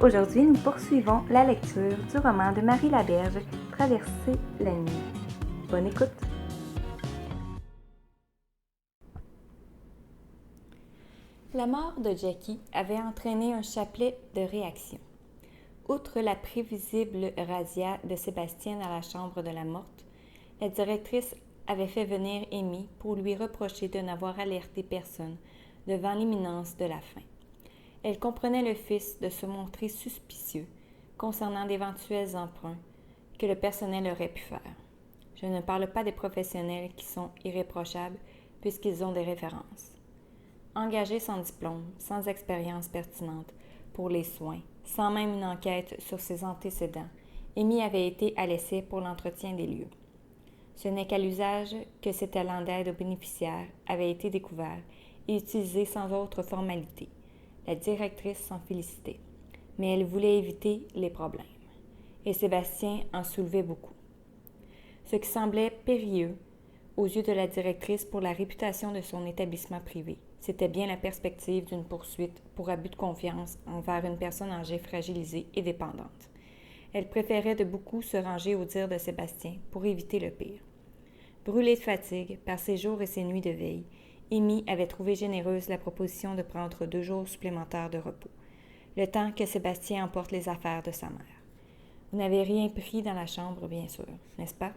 Aujourd'hui, nous poursuivons la lecture du roman de Marie Laberge, Traverser la nuit. Bonne écoute! La mort de Jackie avait entraîné un chapelet de réactions. Outre la prévisible razzia de Sébastien dans la chambre de la morte, la directrice avait fait venir Amy pour lui reprocher de n'avoir alerté personne devant l'imminence de la fin. Elle comprenait le fils de se montrer suspicieux concernant d'éventuels emprunts que le personnel aurait pu faire. Je ne parle pas des professionnels qui sont irréprochables puisqu'ils ont des références. Engagée sans diplôme, sans expérience pertinente pour les soins, sans même une enquête sur ses antécédents, Amy avait été à l'essai pour l'entretien des lieux. Ce n'est qu'à l'usage que cet talent d'aide aux bénéficiaires avait été découvert et utilisé sans autre formalité. La directrice s'en félicitait, mais elle voulait éviter les problèmes. Et Sébastien en soulevait beaucoup. Ce qui semblait périlleux aux yeux de la directrice pour la réputation de son établissement privé, c'était bien la perspective d'une poursuite pour abus de confiance envers une personne âgée fragilisée et dépendante. Elle préférait de beaucoup se ranger aux dires de Sébastien pour éviter le pire. Brûlée de fatigue par ses jours et ses nuits de veille, Amy avait trouvé généreuse la proposition de prendre 2 jours supplémentaires de repos, le temps que Sébastien emporte les affaires de sa mère. Vous n'avez rien pris dans la chambre, bien sûr, n'est-ce pas?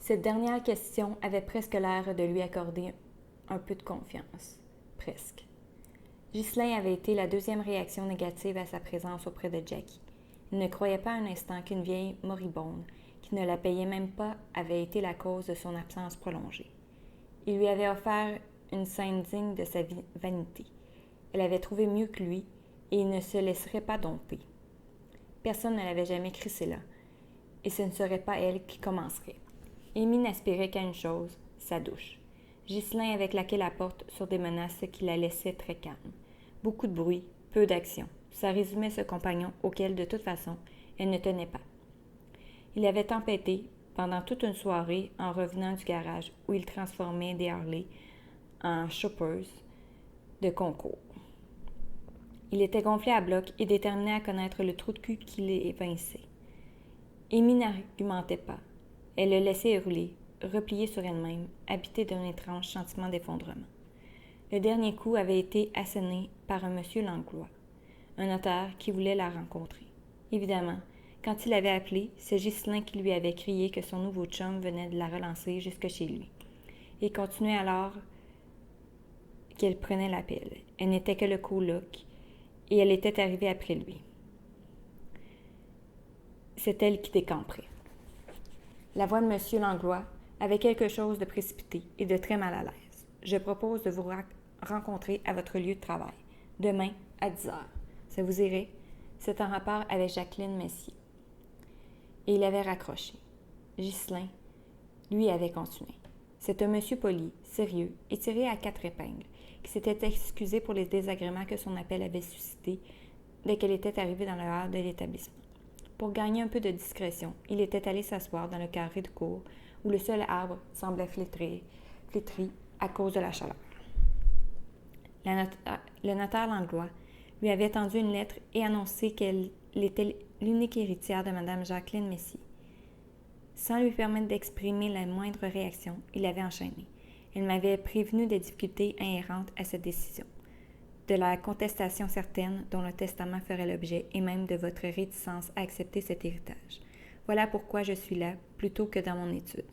Cette dernière question avait presque l'air de lui accorder un peu de confiance. Presque. Ghislain avait été la deuxième réaction négative à sa présence auprès de Jackie. Il ne croyait pas un instant qu'une vieille moribonde, qui ne la payait même pas, avait été la cause de son absence prolongée. Il lui avait offert une scène digne de sa vanité. Elle avait trouvé mieux que lui, et il ne se laisserait pas domper. Personne ne l'avait jamais crissé là, et ce ne serait pas elle qui commencerait. Amy n'aspirait qu'à une chose, sa douche. Ghislain avait claqué la porte sur des menaces qui la laissaient très calme. Beaucoup de bruit, peu d'action. Ça résumait ce compagnon auquel, de toute façon, elle ne tenait pas. Il avait tempêté pendant toute une soirée en revenant du garage où il transformait des Harley en choppers de concours. Il était gonflé à bloc et déterminé à connaître le trou de cul qui l'évinçait. Amy n'argumentait pas. Elle le laissait hurler, repliée sur elle-même, habitée d'un étrange sentiment d'effondrement. Le dernier coup avait été asséné par un monsieur Langlois, un notaire qui voulait la rencontrer. Évidemment, quand il avait appelé, c'est Ghislain qui lui avait crié que son nouveau chum venait de la relancer jusque chez lui. Il continuait alors qu'elle prenait l'appel. Elle n'était que le coloc, et elle était arrivée après lui. C'est elle qui décamperait. La voix de M. Langlois avait quelque chose de précipité et de très mal à l'aise. Je propose de vous rencontrer à votre lieu de travail, demain à 10 heures. Ça vous irait? C'est en rapport avec Jacqueline Messier. Et il avait raccroché. Ghislain, lui, avait continué. C'est un monsieur poli, sérieux et tiré à 4 épingles, qui s'était excusé pour les désagréments que son appel avait suscités dès qu'elle était arrivée dans le hall de l'établissement. Pour gagner un peu de discrétion, il était allé s'asseoir dans le carré de cour où le seul arbre semblait flétri à cause de la chaleur. Le notaire Langlois lui avait tendu une lettre et annoncé qu'elle était l'unique héritière de Mme Jacqueline Messier. Sans lui permettre d'exprimer la moindre réaction, il avait enchaîné. Elle m'avait prévenu des difficultés inhérentes à cette décision, de la contestation certaine dont le testament ferait l'objet et même de votre réticence à accepter cet héritage. Voilà pourquoi je suis là, plutôt que dans mon étude.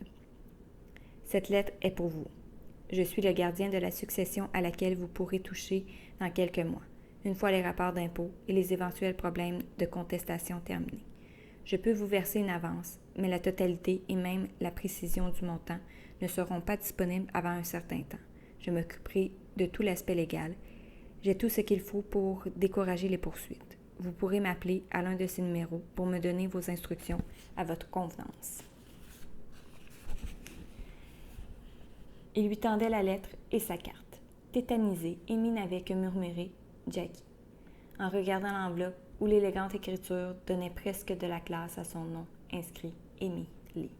Cette lettre est pour vous. Je suis le gardien de la succession à laquelle vous pourrez toucher dans quelques mois, une fois les rapports d'impôts et les éventuels problèmes de contestation terminés. Je peux vous verser une avance, mais la totalité et même la précision du montant ne seront pas disponibles avant un certain temps. Je m'occuperai de tout l'aspect légal. J'ai tout ce qu'il faut pour décourager les poursuites. Vous pourrez m'appeler à l'un de ces numéros pour me donner vos instructions à votre convenance. Il lui tendait la lettre et sa carte. Tétanisée, Amy n'avait que murmuré « Jackie » en regardant l'enveloppe où l'élégante écriture donnait presque de la classe à son nom inscrit « Amy Lee ».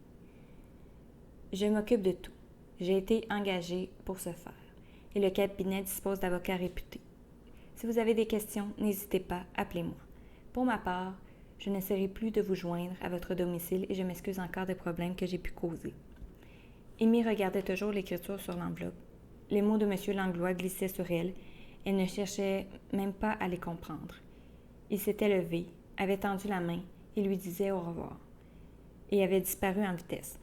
Je m'occupe de tout. J'ai été engagée pour ce faire, et le cabinet dispose d'avocats réputés. Si vous avez des questions, n'hésitez pas, appelez-moi. Pour ma part, je n'essaierai plus de vous joindre à votre domicile et je m'excuse encore des problèmes que j'ai pu causer. Amy regardait toujours l'écriture sur l'enveloppe. Les mots de M. Langlois glissaient sur elle. Elle ne cherchait même pas à les comprendre. Il s'était levé, avait tendu la main et lui disait au revoir, et avait disparu en vitesse.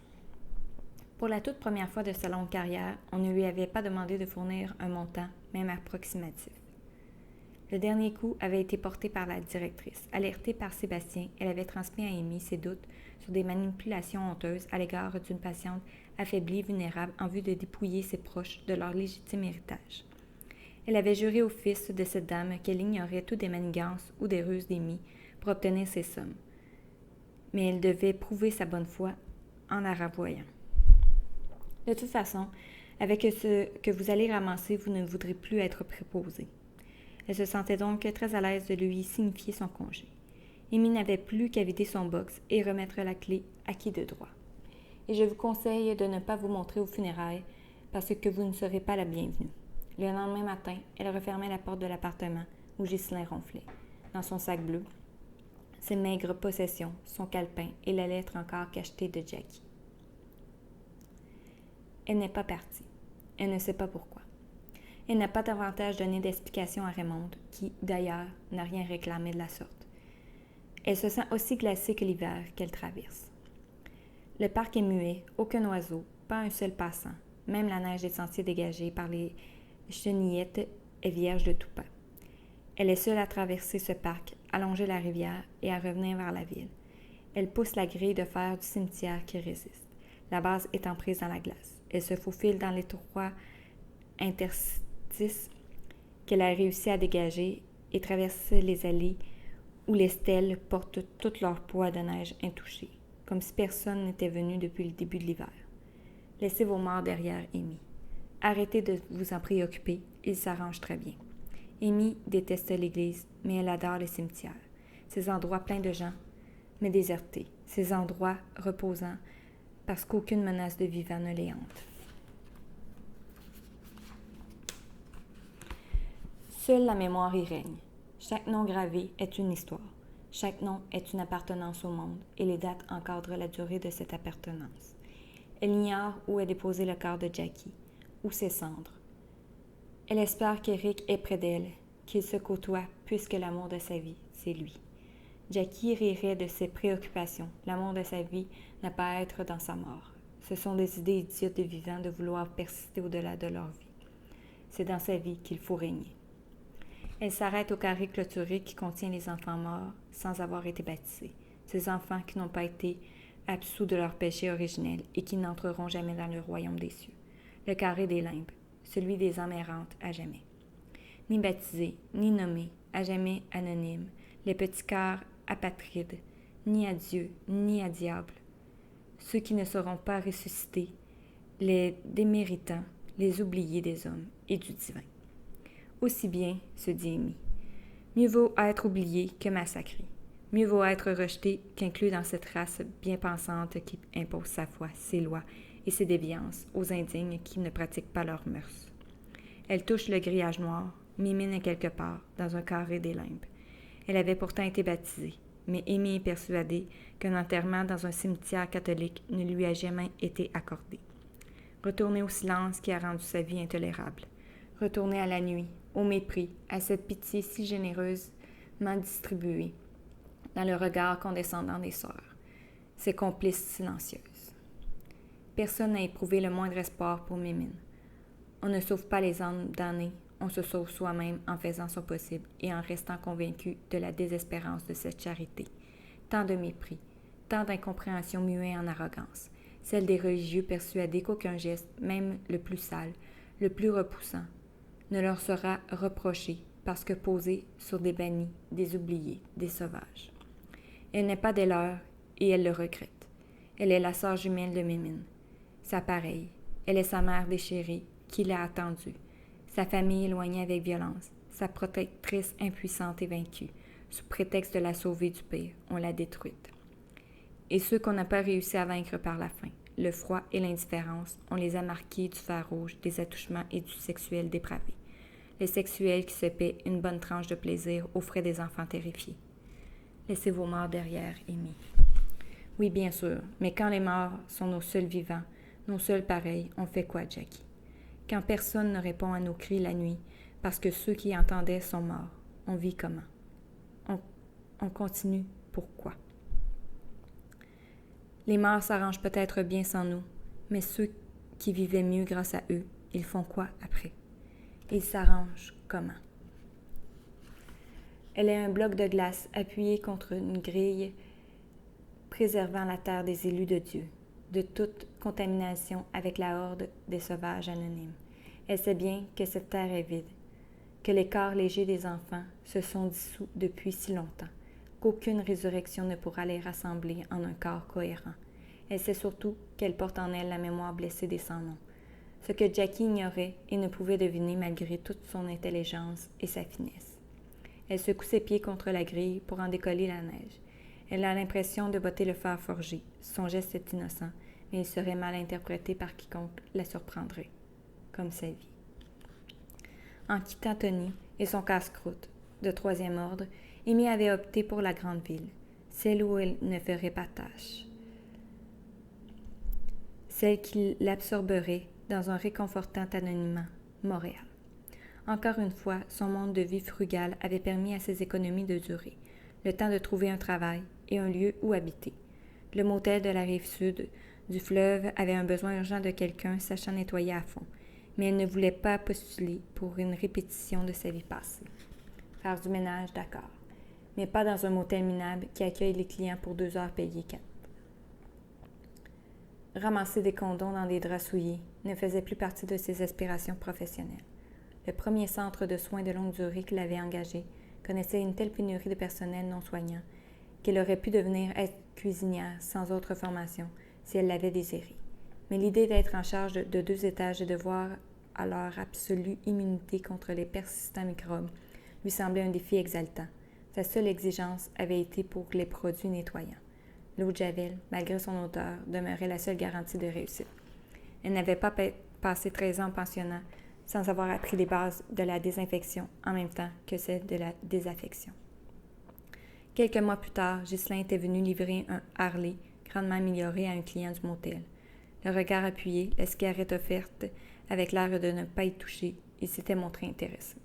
Pour la toute première fois de sa longue carrière, on ne lui avait pas demandé de fournir un montant, même approximatif. Le dernier coup avait été porté par la directrice. Alertée par Sébastien, elle avait transmis à Amy ses doutes sur des manipulations honteuses à l'égard d'une patiente affaiblie, vulnérable, en vue de dépouiller ses proches de leur légitime héritage. Elle avait juré au fils de cette dame qu'elle ignorait toutes des manigances ou des ruses d'Amy pour obtenir ces sommes. Mais elle devait prouver sa bonne foi en la renvoyant. De toute façon, avec ce que vous allez ramasser, vous ne voudrez plus être préposé. Elle se sentait donc très à l'aise de lui signifier son congé. Amy n'avait plus qu'à vider son box et remettre la clé à qui de droit. Et je vous conseille de ne pas vous montrer aux funérailles parce que vous ne serez pas la bienvenue. Le lendemain matin, elle refermait la porte de l'appartement où Ghislain ronflait. Dans son sac bleu, ses maigres possessions, son calepin et la lettre encore cachetée de Jackie. Elle n'est pas partie. Elle ne sait pas pourquoi. Elle n'a pas davantage donné d'explication à Raymond, qui, d'ailleurs, n'a rien réclamé de la sorte. Elle se sent aussi glacée que l'hiver qu'elle traverse. Le parc est muet, aucun oiseau, pas un seul passant. Même la neige des sentiers dégagés par les chenillettes est vierge de tout pas. Elle est seule à traverser ce parc, à longer la rivière et à revenir vers la ville. Elle pousse la grille de fer du cimetière qui résiste, la base étant prise dans la glace. Elle se faufile dans l'étroit interstice qu'elle a réussi à dégager et traverse les allées où les stèles portent tout leur poids de neige intouché, comme si personne n'était venu depuis le début de l'hiver. Laissez vos morts derrière, Amy. Arrêtez de vous en préoccuper, ils s'arrangent très bien. Amy déteste l'église, mais elle adore les cimetières. Ces endroits pleins de gens, mais désertés. Ces endroits reposants, parce qu'aucune menace de vivant ne les hante. Seule la mémoire y règne. Chaque nom gravé est une histoire. Chaque nom est une appartenance au monde, et les dates encadrent la durée de cette appartenance. Elle ignore où est déposé le corps de Jackie, ou ses cendres. Elle espère qu'Éric est près d'elle, qu'il se côtoie, puisque l'amour de sa vie, c'est lui. Jackie rirait de ses préoccupations. L'amour de sa vie n'a pas à être dans sa mort. Ce sont des idées idiotes de vivants de vouloir persister au-delà de leur vie. C'est dans sa vie qu'il faut régner. Elle s'arrête au carré clôturé qui contient les enfants morts sans avoir été baptisés. Ces enfants qui n'ont pas été absous de leur péché originel et qui n'entreront jamais dans le royaume des cieux. Le carré des limbes, celui des âmes errantes à jamais. Ni baptisés, ni nommés, à jamais anonymes, les petits cœurs apatrides, ni à Dieu, ni à diable. Ceux qui ne seront pas ressuscités, les déméritants, les oubliés des hommes et du divin. Aussi bien, se dit Amy. Mieux vaut être oublié que massacré. Mieux vaut être rejeté qu'inclus dans cette race bien pensante qui impose sa foi, ses lois et ses déviances aux indignes qui ne pratiquent pas leurs mœurs. Elle touche le grillage noir, Mimine est quelque part, dans un carré des limbes. Elle avait pourtant été baptisée, mais Amy est persuadée qu'un enterrement dans un cimetière catholique ne lui a jamais été accordé. Retourner au silence qui a rendu sa vie intolérable. Retourner à la nuit, au mépris, à cette pitié si généreusement distribuée, dans le regard condescendant des sœurs, ses complices silencieuses. Personne n'a éprouvé le moindre espoir pour Mimine. On ne sauve pas les âmes damnées, on se sauve soi-même en faisant son possible et en restant convaincu de la désespérance de cette charité. Tant de mépris, tant d'incompréhension muée en arrogance, celle des religieux persuadés qu'aucun geste, même le plus sale, le plus repoussant, ne leur sera reproché parce que posé sur des bannis, des oubliés, des sauvages. Elle n'est pas des leurs et elle le regrette. Elle est la sœur jumelle de Mimine. Sa pareille. Elle est sa mère déchirée qui l'a attendue. Sa famille éloignée avec violence. Sa protectrice impuissante et vaincue. Sous prétexte de la sauver du pire, on l'a détruite. Et ceux qu'on n'a pas réussi à vaincre par la faim, le froid et l'indifférence, on les a marqués du fer rouge, des attouchements et du sexuel dépravé. les sexuels qui se paient une bonne tranche de plaisir aux frais des enfants terrifiés. Laissez vos morts derrière, Amy. Oui, bien sûr, mais quand les morts sont nos seuls vivants, nos seuls pareils, on fait quoi, Jackie? Quand personne ne répond à nos cris la nuit, parce que ceux qui entendaient sont morts, on vit comment? On continue pourquoi? Les morts s'arrangent peut-être bien sans nous, mais ceux qui vivaient mieux grâce à eux, ils font quoi après? Ils s'arrangent comment? Elle est un bloc de glace appuyé contre une grille préservant la terre des élus de Dieu, de toute contamination avec la horde des sauvages anonymes. Elle sait bien que cette terre est vide, que les corps légers des enfants se sont dissous depuis si longtemps, qu'aucune résurrection ne pourra les rassembler en un corps cohérent. Elle sait surtout qu'elle porte en elle la mémoire blessée des sans-noms, ce que Jackie ignorait et ne pouvait deviner malgré toute son intelligence et sa finesse. Elle secoue ses pieds contre la grille pour en décoller la neige. Elle a l'impression de botter le fer forgé. Son geste est innocent, mais il serait mal interprété par quiconque la surprendrait, comme sa vie. En quittant Tony et son casse-croûte de troisième ordre, Amy avait opté pour la grande ville, celle où elle ne ferait pas tâche, celle qui l'absorberait dans un réconfortant anonymat, Montréal. Encore une fois, son monde de vie frugal avait permis à ses économies de durer, le temps de trouver un travail et un lieu où habiter. Le motel de la rive sud du fleuve avait un besoin urgent de quelqu'un sachant nettoyer à fond, mais elle ne voulait pas postuler pour une répétition de sa vie passée. Faire du ménage, d'accord, mais pas dans un motel minable qui accueille les clients pour 2 heures payées 4. Ramasser des condoms dans des draps souillés ne faisait plus partie de ses aspirations professionnelles. Le premier centre de soins de longue durée qu'il avait engagé connaissait une telle pénurie de personnel non soignant qu'elle aurait pu devenir aide-cuisinière sans autre formation si elle l'avait désiré. Mais l'idée d'être en charge de 2 étages et de voir à leur absolue immunité contre les persistants microbes lui semblait un défi exaltant. Sa seule exigence avait été pour les produits nettoyants. L'eau de Javel, malgré son odeur, demeurait la seule garantie de réussite. Elle n'avait pas passé 13 ans en pensionnat sans avoir appris les bases de la désinfection en même temps que celles de la désaffection. Quelques mois plus tard, Ghislain était venu livrer un Harley grandement amélioré à un client du motel. Le regard appuyé, la cigarette offerte, avec l'air de ne pas y toucher, il s'était montré intéressé.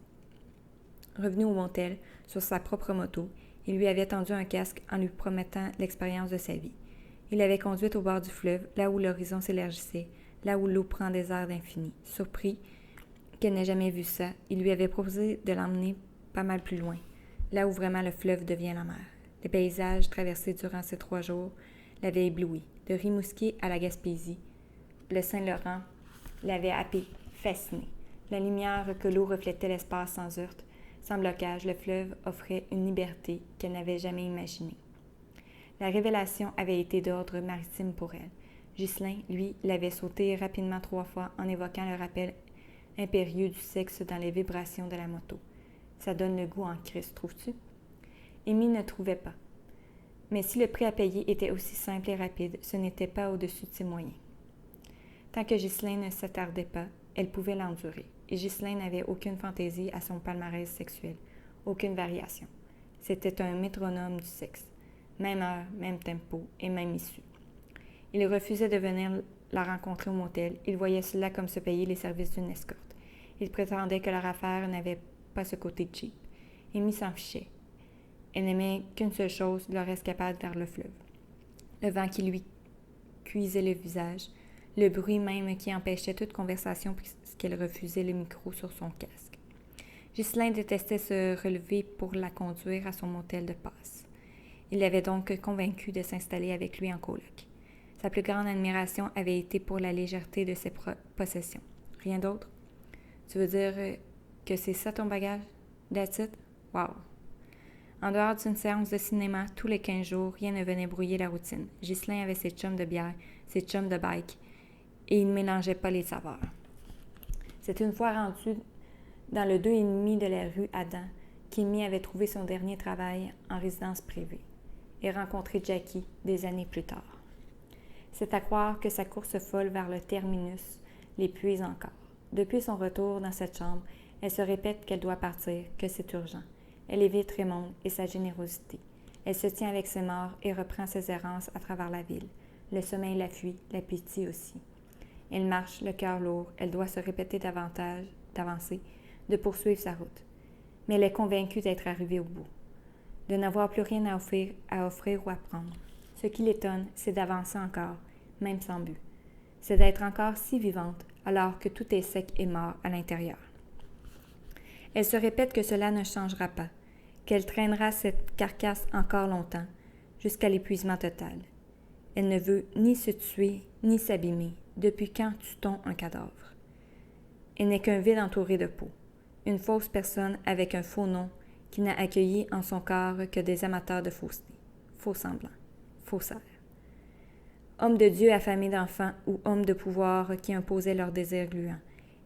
Revenu au motel, sur sa propre moto, il lui avait tendu un casque en lui promettant l'expérience de sa vie. Il l'avait conduite au bord du fleuve, là où l'horizon s'élargissait, là où l'eau prend des airs d'infini. Surpris qu'elle n'ait jamais vu ça, il lui avait proposé de l'emmener pas mal plus loin, là où vraiment le fleuve devient la mer. Les paysages traversés durant ces 3 jours l'avaient ébloui. De Rimouski à la Gaspésie, le Saint-Laurent l'avait happé, fasciné. La lumière que l'eau reflétait l'espace sans heurte, sans blocage, le fleuve offrait une liberté qu'elle n'avait jamais imaginée. La révélation avait été d'ordre maritime pour elle. Ghislain, lui, l'avait sauté rapidement 3 fois en évoquant le rappel impérieux du sexe dans les vibrations de la moto. Ça donne le goût en Christ, trouves-tu? Amy ne trouvait pas. Mais si le prix à payer était aussi simple et rapide, ce n'était pas au-dessus de ses moyens. Tant que Ghislain ne s'attardait pas, elle pouvait l'endurer. Et Ghislain n'avait aucune fantaisie à son palmarès sexuel, aucune variation. C'était un métronome du sexe. Même heure, même tempo et même issue. Il refusait de venir la rencontrer au motel. Il voyait cela comme se payer les services d'une escorte. Il prétendait que leur affaire n'avait pas ce côté cheap. Amy s'en fichait. Elle n'aimait qu'une seule chose, leur escapade vers le fleuve. Le vent qui lui cuisait le visage, le bruit même qui empêchait toute conversation puisqu'elle refusait le micro sur son casque. Ghislain détestait se relever pour la conduire à son motel de passe. Il l'avait donc convaincue de s'installer avec lui en coloc. Sa plus grande admiration avait été pour la légèreté de ses possessions. Rien d'autre? Tu veux dire que c'est ça ton bagage? That's it? Wow! En dehors d'une séance de cinéma, tous les 15 jours, rien ne venait brouiller la routine. Ghislain avait ses chums de bière, ses chums de bike, et il ne mélangeait pas les saveurs. C'est une fois rendu dans le 2,5 de la rue Adam qu'Amy avait trouvé son dernier travail en résidence privée et rencontré Jackie des années plus tard. C'est à croire que sa course folle vers le terminus l'épuise encore. Depuis son retour dans cette chambre, Elle se répète qu'elle doit partir, que c'est urgent. Elle évite Raymond et sa générosité. Elle se tient avec ses morts et reprend ses errances à travers la ville. Le sommeil la fuit, l'appétit aussi. Elle marche, le cœur lourd, elle doit se répéter davantage, d'avancer, de poursuivre sa route. Mais elle est convaincue d'être arrivée au bout, de n'avoir plus rien à offrir ou à prendre. Ce qui l'étonne, c'est d'avancer encore, même sans but. C'est d'être encore si vivante, alors que tout est sec et mort à l'intérieur. Elle se répète que cela ne changera pas, qu'elle traînera cette carcasse encore longtemps, jusqu'à l'épuisement total. Elle ne veut ni se tuer, ni s'abîmer. Depuis quand tue-t-on un cadavre? Elle n'est qu'un vide entouré de peau, une fausse personne avec un faux nom qui n'a accueilli en son corps que des amateurs de fausseté, faux semblants, faussaires. Homme de Dieu affamé d'enfants ou homme de pouvoir qui imposaient leurs désirs gluants.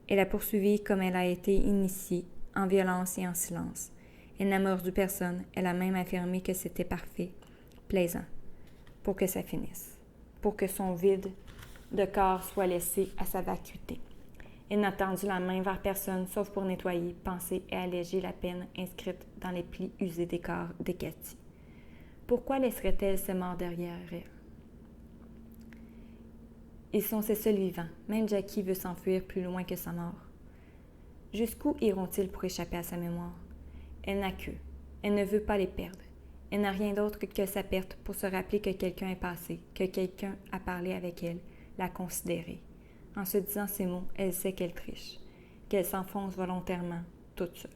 Elle a poursuivi comme elle a été initiée, en violence et en silence. Elle n'a mordu personne, elle a même affirmé que c'était parfait, plaisant, pour que ça finisse, pour que son vide de corps soit laissé à sa vacuité. Elle n'a tendu la main vers personne, sauf pour nettoyer, penser et alléger la peine inscrite dans les plis usés des corps de Cathy. Pourquoi laisserait-elle ses morts derrière elle? Ils sont ses seuls vivants. Même Jackie veut s'enfuir plus loin que sa mort. Jusqu'où iront-ils pour échapper à sa mémoire? Elle n'a qu'eux. Elle ne veut pas les perdre. Elle n'a rien d'autre que sa perte pour se rappeler que quelqu'un est passé, que quelqu'un a parlé avec elle, l'a considérée. En se disant ces mots, elle sait qu'elle triche, qu'elle s'enfonce volontairement, toute seule.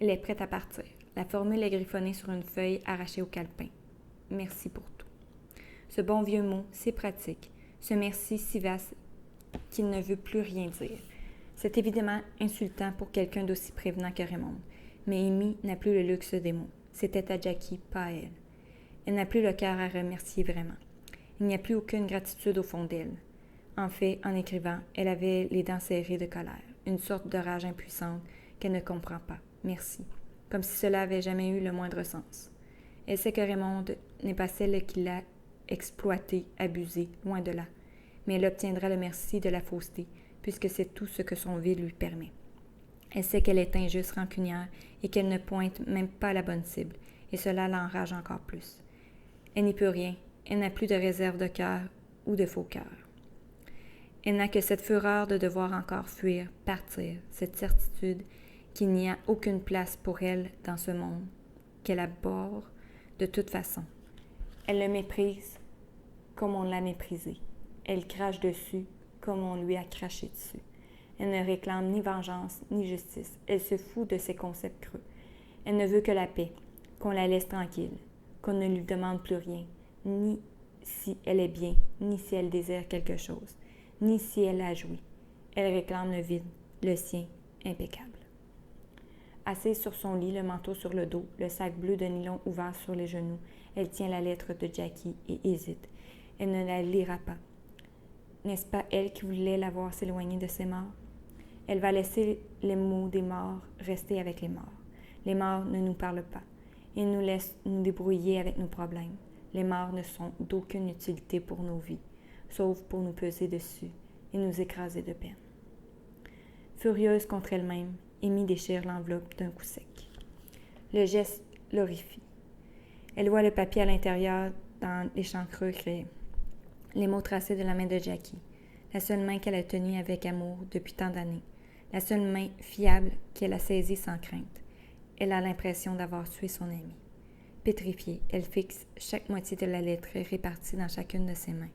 Elle est prête à partir. La formule est griffonnée sur une feuille arrachée au calepin. Merci pour tout. Ce bon vieux mot, si pratique, ce merci si vaste qu'il ne veut plus rien dire. C'est évidemment insultant pour quelqu'un d'aussi prévenant que Raymond, mais Amy n'a plus le luxe des mots. C'était à Jackie, pas à elle. Elle n'a plus le cœur à remercier vraiment. Il n'y a plus aucune gratitude au fond d'elle. En fait, en écrivant, elle avait les dents serrées de colère, une sorte de rage impuissante qu'elle ne comprend pas. Merci. Comme si cela avait jamais eu le moindre sens. Elle sait que Raymond n'est pas celle qui l'a exploitée, abusée, loin de là. Mais elle obtiendra le merci de la fausseté, puisque c'est tout ce que son vide lui permet. Elle sait qu'elle est injuste, rancunière, et qu'elle ne pointe même pas la bonne cible, et cela l'enrage encore plus. Elle n'y peut rien, elle n'a plus de réserve de cœur ou de faux cœur. Elle n'a que cette fureur de devoir encore fuir, partir, cette certitude qu'il n'y a aucune place pour elle dans ce monde, qu'elle abhorre de toute façon. Elle le méprise comme on l'a méprisé. Elle crache dessus comme on lui a craché dessus. Elle ne réclame ni vengeance ni justice. Elle se fout de ses concepts creux. Elle ne veut que la paix, qu'on la laisse tranquille, qu'on ne lui demande plus rien, ni si elle est bien, ni si elle désire quelque chose, ni si elle a joui. Elle réclame le vide, le sien, impeccable. Assise sur son lit, le manteau sur le dos, le sac bleu de nylon ouvert sur les genoux, elle tient la lettre de Jackie et hésite. Elle ne la lira pas. N'est-ce pas elle qui voulait la voir s'éloigner de ses morts? Elle va laisser les mots des morts rester avec les morts. Les morts ne nous parlent pas. Ils nous laissent nous débrouiller avec nos problèmes. Les morts ne sont d'aucune utilité pour nos vies, sauf pour nous peser dessus et nous écraser de peine. Furieuse contre elle-même, Amy déchire l'enveloppe d'un coup sec. Le geste l'horrifie. Elle voit le papier à l'intérieur dans les champs creux créés. Les mots tracés de la main de Jackie, la seule main qu'elle a tenue avec amour depuis tant d'années, la seule main fiable qu'elle a saisie sans crainte. Elle a l'impression d'avoir tué son ami. Pétrifiée, elle fixe chaque moitié de la lettre répartie dans chacune de ses mains.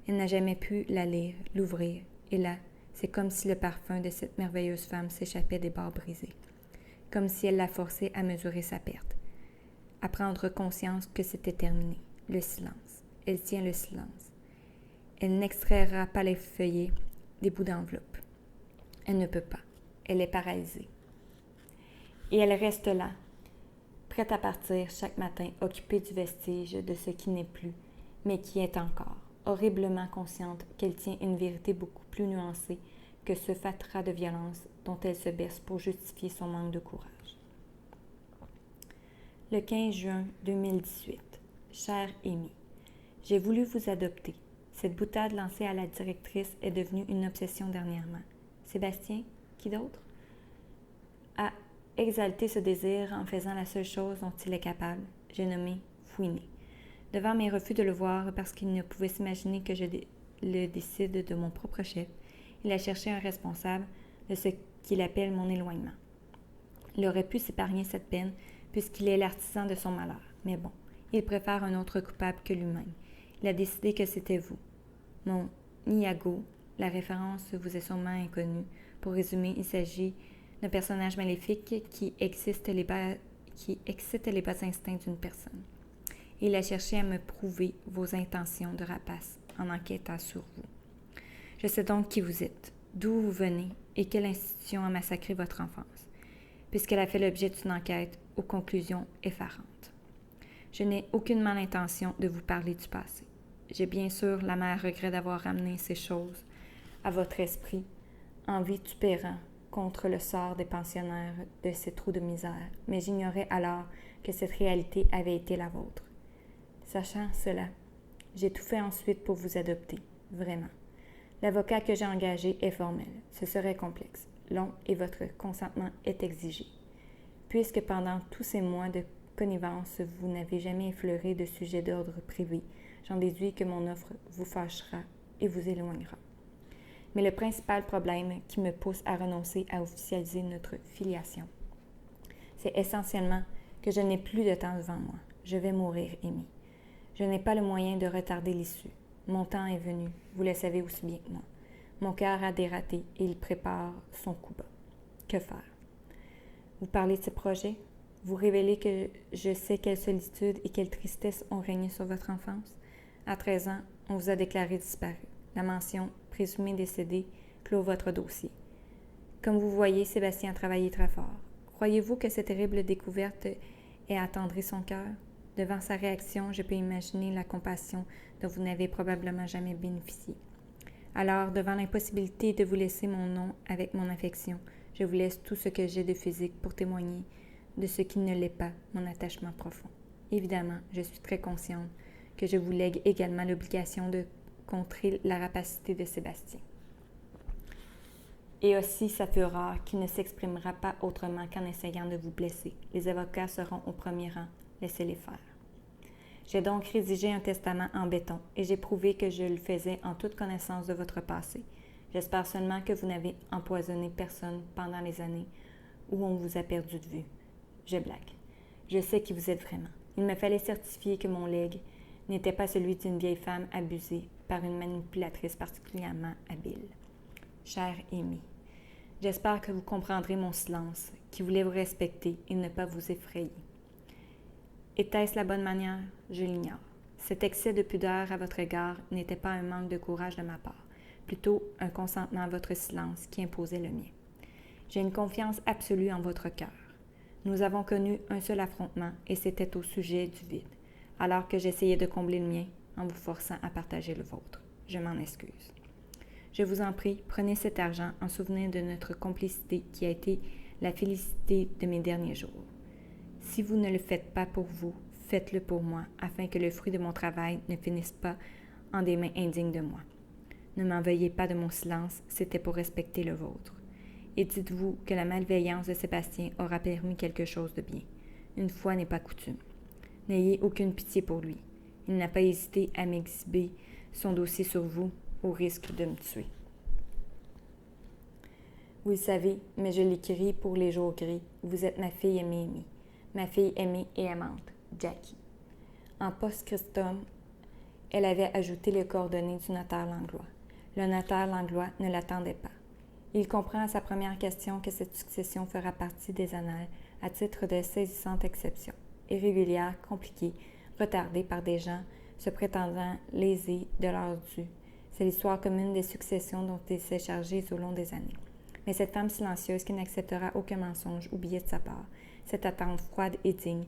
Elle n'a jamais pu la lire, l'ouvrir, et là, c'est comme si le parfum de cette merveilleuse femme s'échappait des barres brisées, comme si elle la forçait à mesurer sa perte, à prendre conscience que c'était terminé, le silence. Elle tient le silence. Elle n'extraira pas les feuillets des bouts d'enveloppe. Elle ne peut pas. Elle est paralysée. Et elle reste là, prête à partir chaque matin, occupée du vestige de ce qui n'est plus, mais qui est encore, horriblement consciente qu'elle tient une vérité beaucoup plus nuancée que ce fatras de violence dont elle se berce pour justifier son manque de courage. Le 15 juin 2018. Chère Amy, j'ai voulu vous adopter. Cette boutade lancée à la directrice est devenue une obsession dernièrement. Sébastien, qui d'autre? exalter ce désir en faisant la seule chose dont il est capable, j'ai nommé fouiner. Devant mes refus de le voir parce qu'il ne pouvait s'imaginer que je le décide de mon propre chef, il a cherché un responsable de ce qu'il appelle mon éloignement. Il aurait pu s'épargner cette peine puisqu'il est l'artisan de son malheur. Mais bon, il préfère un autre coupable que lui-même. Il a décidé que c'était vous. Mon Iago, la référence vous est sûrement inconnue. Pour résumer, il s'agit d'un personnage maléfique qui excite les bas instincts d'une personne. Il a cherché à me prouver vos intentions de rapace en enquêtant sur vous. Je sais donc qui vous êtes, d'où vous venez et quelle institution a massacré votre enfance, puisqu'elle a fait l'objet d'une enquête aux conclusions effarantes. Je n'ai aucunement l'intention de vous parler du passé. J'ai bien sûr l'amère regret d'avoir ramené ces choses à votre esprit en vitupérant contre le sort des pensionnaires de ces trous de misère, mais j'ignorais alors que cette réalité avait été la vôtre. Sachant cela, j'ai tout fait ensuite pour vous adopter, vraiment. L'avocat que j'ai engagé est formel. Ce serait complexe, long et votre consentement est exigé. Puisque pendant tous ces mois de connivence, vous n'avez jamais effleuré de sujet d'ordre privé, j'en déduis que mon offre vous fâchera et vous éloignera. Mais le principal problème qui me pousse à renoncer à officialiser notre filiation, c'est essentiellement que je n'ai plus de temps devant moi. Je vais mourir, Amy. Je n'ai pas le moyen de retarder l'issue. Mon temps est venu, vous le savez aussi bien que moi. Mon cœur a dératé et il prépare son coup bas. Que faire? Vous parlez de ce projet? Vous révélez que je sais quelle solitude et quelle tristesse ont régné sur votre enfance? À 13 ans, on vous a déclaré disparu. La mention « présumé décédé » clôt votre dossier. Comme vous voyez, Sébastien a travaillé très fort. Croyez-vous que cette terrible découverte ait attendri son cœur? Devant sa réaction, je peux imaginer la compassion dont vous n'avez probablement jamais bénéficié. Alors, devant l'impossibilité de vous laisser mon nom avec mon affection, je vous laisse tout ce que j'ai de physique pour témoigner de ce qui ne l'est pas, mon attachement profond. Évidemment, je suis très consciente que je vous lègue également l'obligation de contrer la rapacité de Sébastien. Et aussi sa fureur qui ne s'exprimera pas autrement qu'en essayant de vous blesser. Les avocats seront au premier rang, laissez-les faire. J'ai donc rédigé un testament en béton et j'ai prouvé que je le faisais en toute connaissance de votre passé. J'espère seulement que vous n'avez empoisonné personne pendant les années où on vous a perdu de vue. Je blague. Je sais qui vous êtes vraiment. Il me fallait certifier que mon legs n'était pas celui d'une vieille femme abusée par une manipulatrice particulièrement habile. Chère Amy, j'espère que vous comprendrez mon silence, qui voulait vous respecter et ne pas vous effrayer. Était-ce la bonne manière? Je l'ignore. Cet excès de pudeur à votre égard n'était pas un manque de courage de ma part, plutôt un consentement à votre silence qui imposait le mien. J'ai une confiance absolue en votre cœur. Nous avons connu un seul affrontement et c'était au sujet du vide, alors que j'essayais de combler le mien en vous forçant à partager le vôtre. Je m'en excuse. Je vous en prie, prenez cet argent en souvenir de notre complicité qui a été la félicité de mes derniers jours. Si vous ne le faites pas pour vous, faites-le pour moi, afin que le fruit de mon travail ne finisse pas en des mains indignes de moi. Ne m'en veuillez pas de mon silence, c'était pour respecter le vôtre. Et dites-vous que la malveillance de Sébastien aura permis quelque chose de bien. Une fois n'est pas coutume. N'ayez aucune pitié pour lui. Il n'a pas hésité à m'exhiber son dossier sur vous, au risque de me tuer. Vous le savez, mais je l'écris pour les jours gris. Vous êtes ma fille aimée, ma fille aimée et aimante, Jackie. En post-scriptum, elle avait ajouté les coordonnées du notaire Langlois. Le notaire Langlois ne l'attendait pas. Il comprend à sa première question que cette succession fera partie des annales à titre de saisissante exception, irrégulière, compliquée, retardée par des gens se prétendant lésés de leur dû. C'est l'histoire commune des successions dont il s'est chargé au long des années. Mais cette femme silencieuse qui n'acceptera aucun mensonge ou billet de sa part, cette attente froide et digne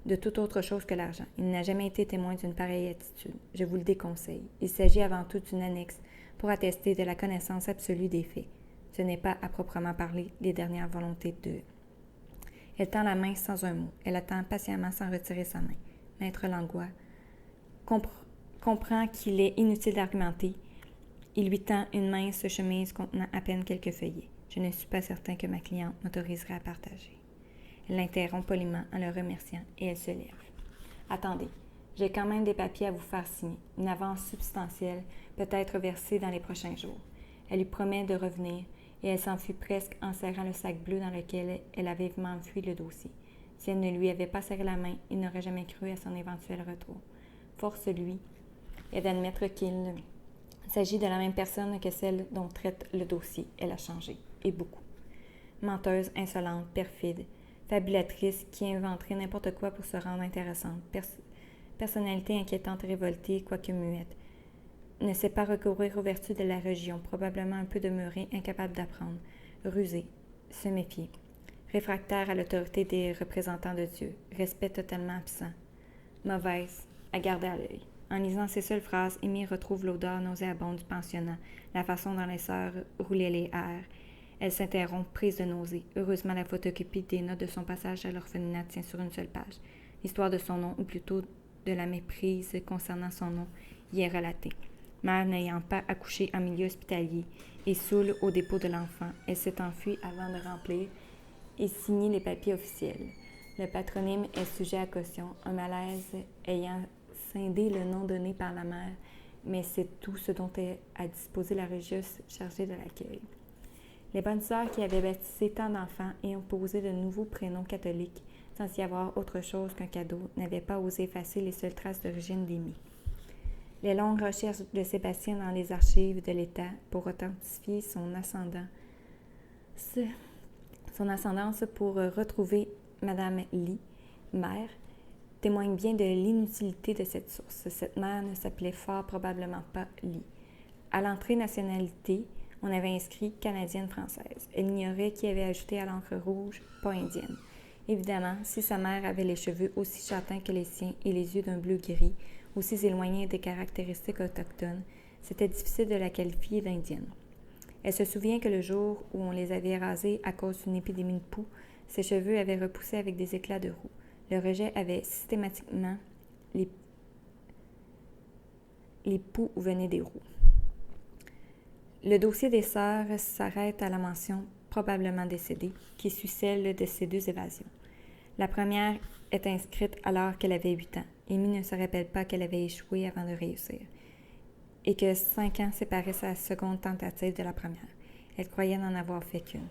de toute autre chose que l'argent. Il n'a jamais été témoin d'une pareille attitude. Je vous le déconseille. Il s'agit avant tout d'une annexe pour attester de la connaissance absolue des faits. Ce n'est pas, à proprement parler, les dernières volontés de... Elle tend la main sans un mot. Elle attend patiemment sans retirer sa main. Maître Langlois comprend qu'il est inutile d'argumenter. Il lui tend une mince chemise contenant à peine quelques feuillets. Je ne suis pas certain que ma cliente m'autoriserait à partager. Elle l'interrompt poliment en le remerciant et elle se lève. « Attendez, j'ai quand même des papiers à vous faire signer. Une avance substantielle peut être versée dans les prochains jours. » Elle lui promet de revenir et elle s'enfuit presque en serrant le sac bleu dans lequel elle avait vivement enfui le dossier. Si elle ne lui avait pas serré la main, il n'aurait jamais cru à son éventuel retour. Force, lui, est d'admettre qu'il s'agit de la même personne que celle dont traite le dossier. Elle a changé, et beaucoup. Menteuse, insolente, perfide, fabulatrice qui inventerait n'importe quoi pour se rendre intéressante, personnalité inquiétante, révoltée, quoique muette, ne sait pas recourir aux vertus de la religion, probablement un peu demeurée, incapable d'apprendre, rusée, se méfier, réfractaire à l'autorité des représentants de Dieu, respect totalement absent, mauvaise, à garder à l'œil. En lisant ces seules phrases, Amy retrouve l'odeur nauséabonde du pensionnat, la façon dont les sœurs roulaient les airs. Elle s'interrompt, prise de nausée. Heureusement, la photocopie des notes de son passage à l'orphelinat tient sur une seule page. L'histoire de son nom, ou plutôt de la méprise concernant son nom, y est relatée. Mère n'ayant pas accouché en milieu hospitalier et saoule au dépôt de l'enfant, elle s'est enfuie avant de remplir et signer les papiers officiels. Le patronyme est sujet à caution, un malaise ayant scindé le nom donné par la mère, mais c'est tout ce dont a disposé la religieuse chargée de l'accueil. Les bonnes sœurs qui avaient baptisé tant d'enfants et ont posé de nouveaux prénoms catholiques, sans y avoir autre chose qu'un cadeau, n'avaient pas osé effacer les seules traces d'origine d'Amy. Les longues recherches de Sébastien dans les archives de l'État pour authentifier son ascendance pour retrouver Madame Lee, mère, témoignent bien de l'inutilité de cette source. Cette mère ne s'appelait fort probablement pas Lee. À l'entrée nationalité, on avait inscrit canadienne-française. Elle ignorait qui avait ajouté à l'encre rouge « pas indienne ». Évidemment, si sa mère avait les cheveux aussi châtains que les siens et les yeux d'un bleu-gris, aussi éloignés des caractéristiques autochtones, c'était difficile de la qualifier d'indienne. Elle se souvient que le jour où on les avait rasés à cause d'une épidémie de poux, ses cheveux avaient repoussé avec des éclats de roux. Le rejet avait systématiquement les poux où venaient des roux. Le dossier des sœurs s'arrête à la mention « probablement décédée » qui suit celle de ces deux évasions. La première est inscrite alors qu'elle avait 8 ans. Amy ne se rappelle pas qu'elle avait échoué avant de réussir et que 5 ans séparaient sa seconde tentative de la première. Elle croyait n'en avoir fait qu'une.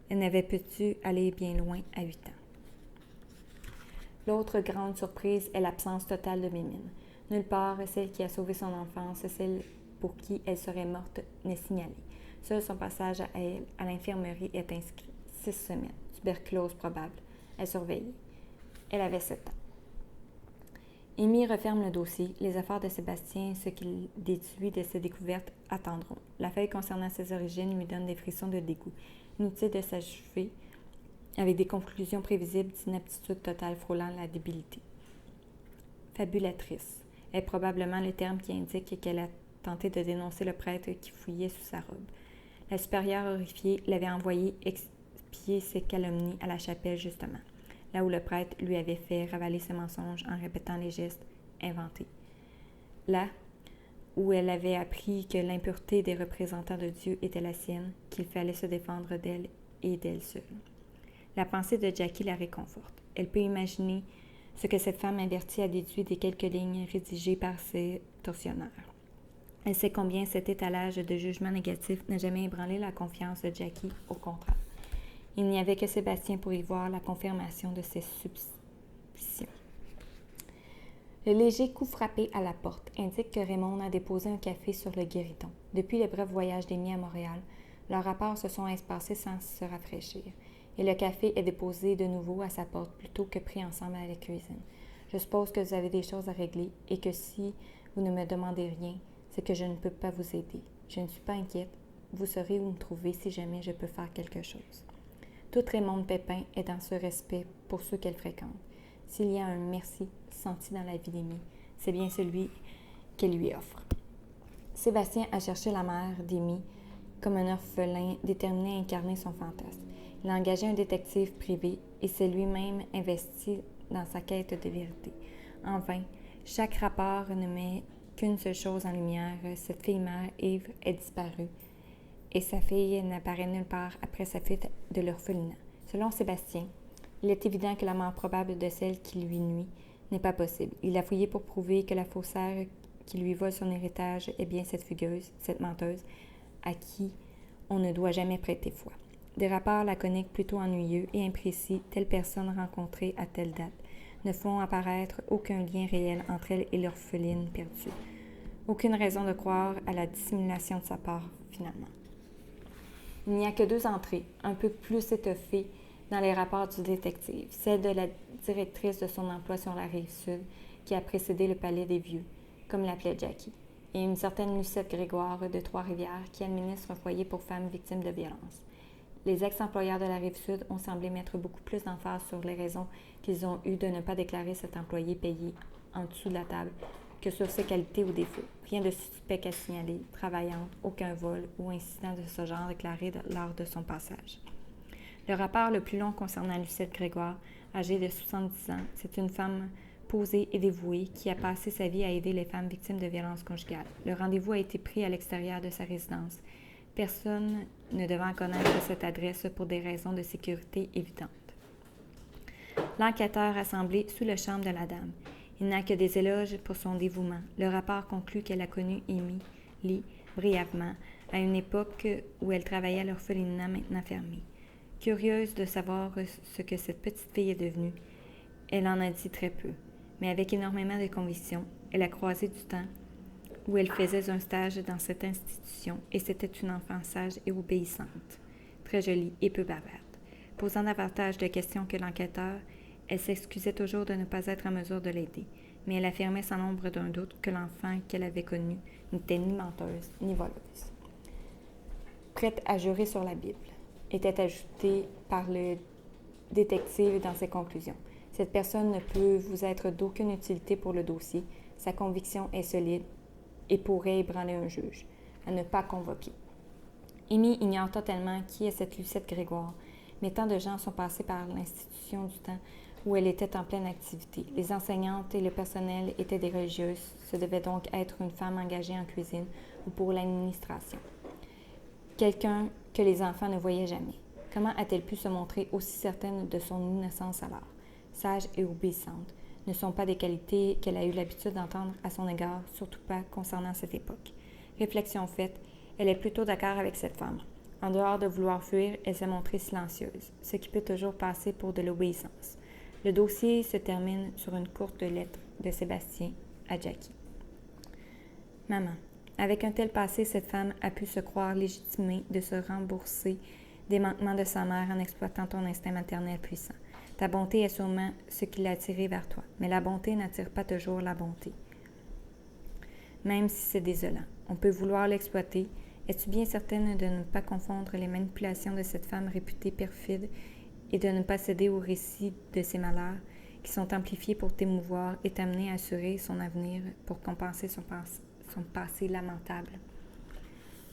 Elle n'avait pu aller bien loin à 8 ans. L'autre grande surprise est l'absence totale de Mimine. Nulle part, celle qui a sauvé son enfance, celle pour qui elle serait morte, n'est signalée. Seul son passage à elle, à l'infirmerie, est inscrit. 6 semaines. Tuberculose probable. Elle surveillait. Elle avait 7 ans. Amy referme le dossier. Les affaires de Sébastien, ce qu'il déduit de ses découvertes, attendront. La feuille concernant ses origines lui donne des frissons de dégoût. Inutile de s'achever avec des conclusions prévisibles d'inaptitude totale frôlant la débilité. Fabulatrice est probablement le terme qui indique qu'elle a tenté de dénoncer le prêtre qui fouillait sous sa robe. La supérieure horrifiée l'avait envoyé expier ses calomnies à la chapelle, justement, là où le prêtre lui avait fait ravaler ses mensonges en répétant les gestes inventés. Là où elle avait appris que l'impureté des représentants de Dieu était la sienne, qu'il fallait se défendre d'elle et d'elle seule. La pensée de Jackie la réconforte. Elle peut imaginer ce que cette femme avertie a déduit des quelques lignes rédigées par ses tortionnaires. Elle sait combien cet étalage de jugement négatif n'a jamais ébranlé la confiance de Jackie, au contraire. Il n'y avait que Sébastien pour y voir la confirmation de ses suspicions. Le léger coup frappé à la porte indique que Raymond a déposé un café sur le guéridon. Depuis le bref voyage d'Amy à Montréal, leurs rapports se sont espacés sans se rafraîchir, et le café est déposé de nouveau à sa porte plutôt que pris ensemble à la cuisine. Je suppose que vous avez des choses à régler et que si vous ne me demandez rien, c'est que je ne peux pas vous aider. Je ne suis pas inquiète. Vous saurez où me trouver si jamais je peux faire quelque chose. Toute Raymond Pépin est dans ce respect pour ceux qu'elle fréquente. S'il y a un merci senti dans la vie d'Amy, c'est bien celui qu'elle lui offre. Sébastien a cherché la mère d'Amy comme un orphelin déterminé à incarner son fantasme. Il a engagé un détective privé et s'est lui-même investi dans sa quête de vérité. En vain, chaque rapport ne met qu'une seule chose en lumière, cette fille-mère, Eve, est disparue et sa fille n'apparaît nulle part après sa fuite de l'orphelinat. Selon Sébastien, Il est évident que la mort probable de celle qui lui nuit n'est pas possible. Il a fouillé pour prouver que la faussaire qui lui vole son héritage est bien cette fugueuse, cette menteuse, à qui on ne doit jamais prêter foi. Des rapports laconiques plutôt ennuyeux et imprécis, telle personne rencontrée à telle date, ne font apparaître aucun lien réel entre elle et l'orpheline perdue. Aucune raison de croire à la dissimulation de sa part, finalement. Il n'y a que 2 entrées, un peu plus étoffées, dans les rapports du détective, celle de la directrice de son emploi sur la rive sud, qui a précédé le palais des Vieux, comme l'appelait Jackie, et une certaine Lucette Grégoire de Trois-Rivières, qui administre un foyer pour femmes victimes de violences. Les ex-employeurs de la Rive-Sud ont semblé mettre beaucoup plus d'emphase sur les raisons qu'ils ont eues de ne pas déclarer cet employé payé en dessous de la table que sur ses qualités ou défauts. Rien de suspect à signaler, travaillante, aucun vol ou incident de ce genre déclaré lors de son passage. Le rapport le plus long concernant Lucette Grégoire, âgée de 70 ans, c'est une femme posée et dévouée qui a passé sa vie à aider les femmes victimes de violences conjugales. Le rendez-vous a été pris à l'extérieur de sa résidence. Personne ne devant connaître cette adresse pour des raisons de sécurité évidentes. L'enquêteur assemblé sous le charme de la dame. Il n'a que des éloges pour son dévouement. Le rapport conclut qu'elle a connu Émilie brièvement, à une époque où elle travaillait à l'orphelinat maintenant fermé. Curieuse de savoir ce que cette petite fille est devenue, elle en a dit très peu, mais avec énormément de conviction, elle a croisé du temps où elle faisait un stage dans cette institution, et c'était une enfant sage et obéissante, très jolie et peu bavarde. Posant davantage de questions que l'enquêteur, elle s'excusait toujours de ne pas être en mesure de l'aider, mais elle affirmait sans nombre d'un doute que l'enfant qu'elle avait connu n'était ni menteuse ni voleuse. Prête à jurer sur la Bible, était ajoutée par le détective dans ses conclusions. Cette personne ne peut vous être d'aucune utilité pour le dossier. Sa conviction est solide et pourrait ébranler un juge, à ne pas convoquer. Amy ignore totalement qui est cette Lucette Grégoire, mais tant de gens sont passés par l'institution du temps où elle était en pleine activité. Les enseignantes et le personnel étaient des religieuses, ce devait donc être une femme engagée en cuisine ou pour l'administration. Quelqu'un que les enfants ne voyaient jamais. Comment a-t-elle pu se montrer aussi certaine de son innocence alors? Sage et obéissante ne sont pas des qualités qu'elle a eu l'habitude d'entendre à son égard, surtout pas concernant cette époque. Réflexion faite, elle est plutôt d'accord avec cette femme. En dehors de vouloir fuir, elle s'est montrée silencieuse, ce qui peut toujours passer pour de l'obéissance. Le dossier se termine sur une courte lettre de Sébastien à Jackie. Maman, avec un tel passé, cette femme a pu se croire légitimée de se rembourser des manquements de sa mère en exploitant ton instinct maternel puissant. Ta bonté est sûrement ce qui l'a attirée vers toi, mais la bonté n'attire pas toujours la bonté, même si c'est désolant. On peut vouloir l'exploiter. Es-tu bien certaine de ne pas confondre les manipulations de cette femme réputée perfide et de ne pas céder au récit de ses malheurs, qui sont amplifiés pour t'émouvoir et t'amener à assurer son avenir pour compenser son passé lamentable?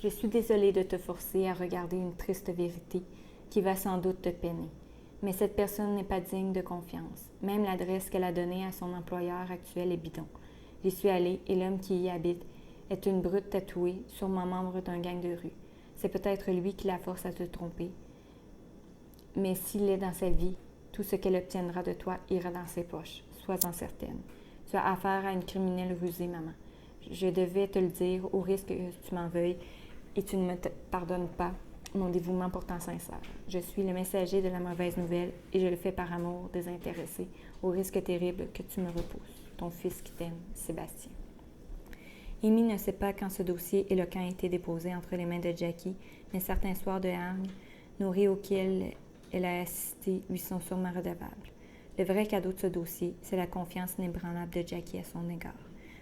Je suis désolée de te forcer à regarder une triste vérité qui va sans doute te peiner. Mais cette personne n'est pas digne de confiance. Même l'adresse qu'elle a donnée à son employeur actuel est bidon. J'y suis allée et l'homme qui y habite est une brute tatouée, sûrement membre d'un gang de rue. C'est peut-être lui qui la force à te tromper. Mais s'il est dans sa vie, tout ce qu'elle obtiendra de toi ira dans ses poches. Sois-en certaine. Tu as affaire à une criminelle rusée, maman. Je devais te le dire, au risque que tu m'en veuilles et tu ne me pardonnes pas mon dévouement pourtant sincère. Je suis le messager de la mauvaise nouvelle et je le fais par amour désintéressé, au risque terrible que tu me repousses. Ton fils qui t'aime, Sébastien. Amy ne sait pas quand ce dossier éloquent a été déposé entre les mains de Jackie, mais certains soirs de hargne nourris auxquels elle a assisté lui sont sûrement redevables. Le vrai cadeau de ce dossier, c'est la confiance inébranlable de Jackie à son égard.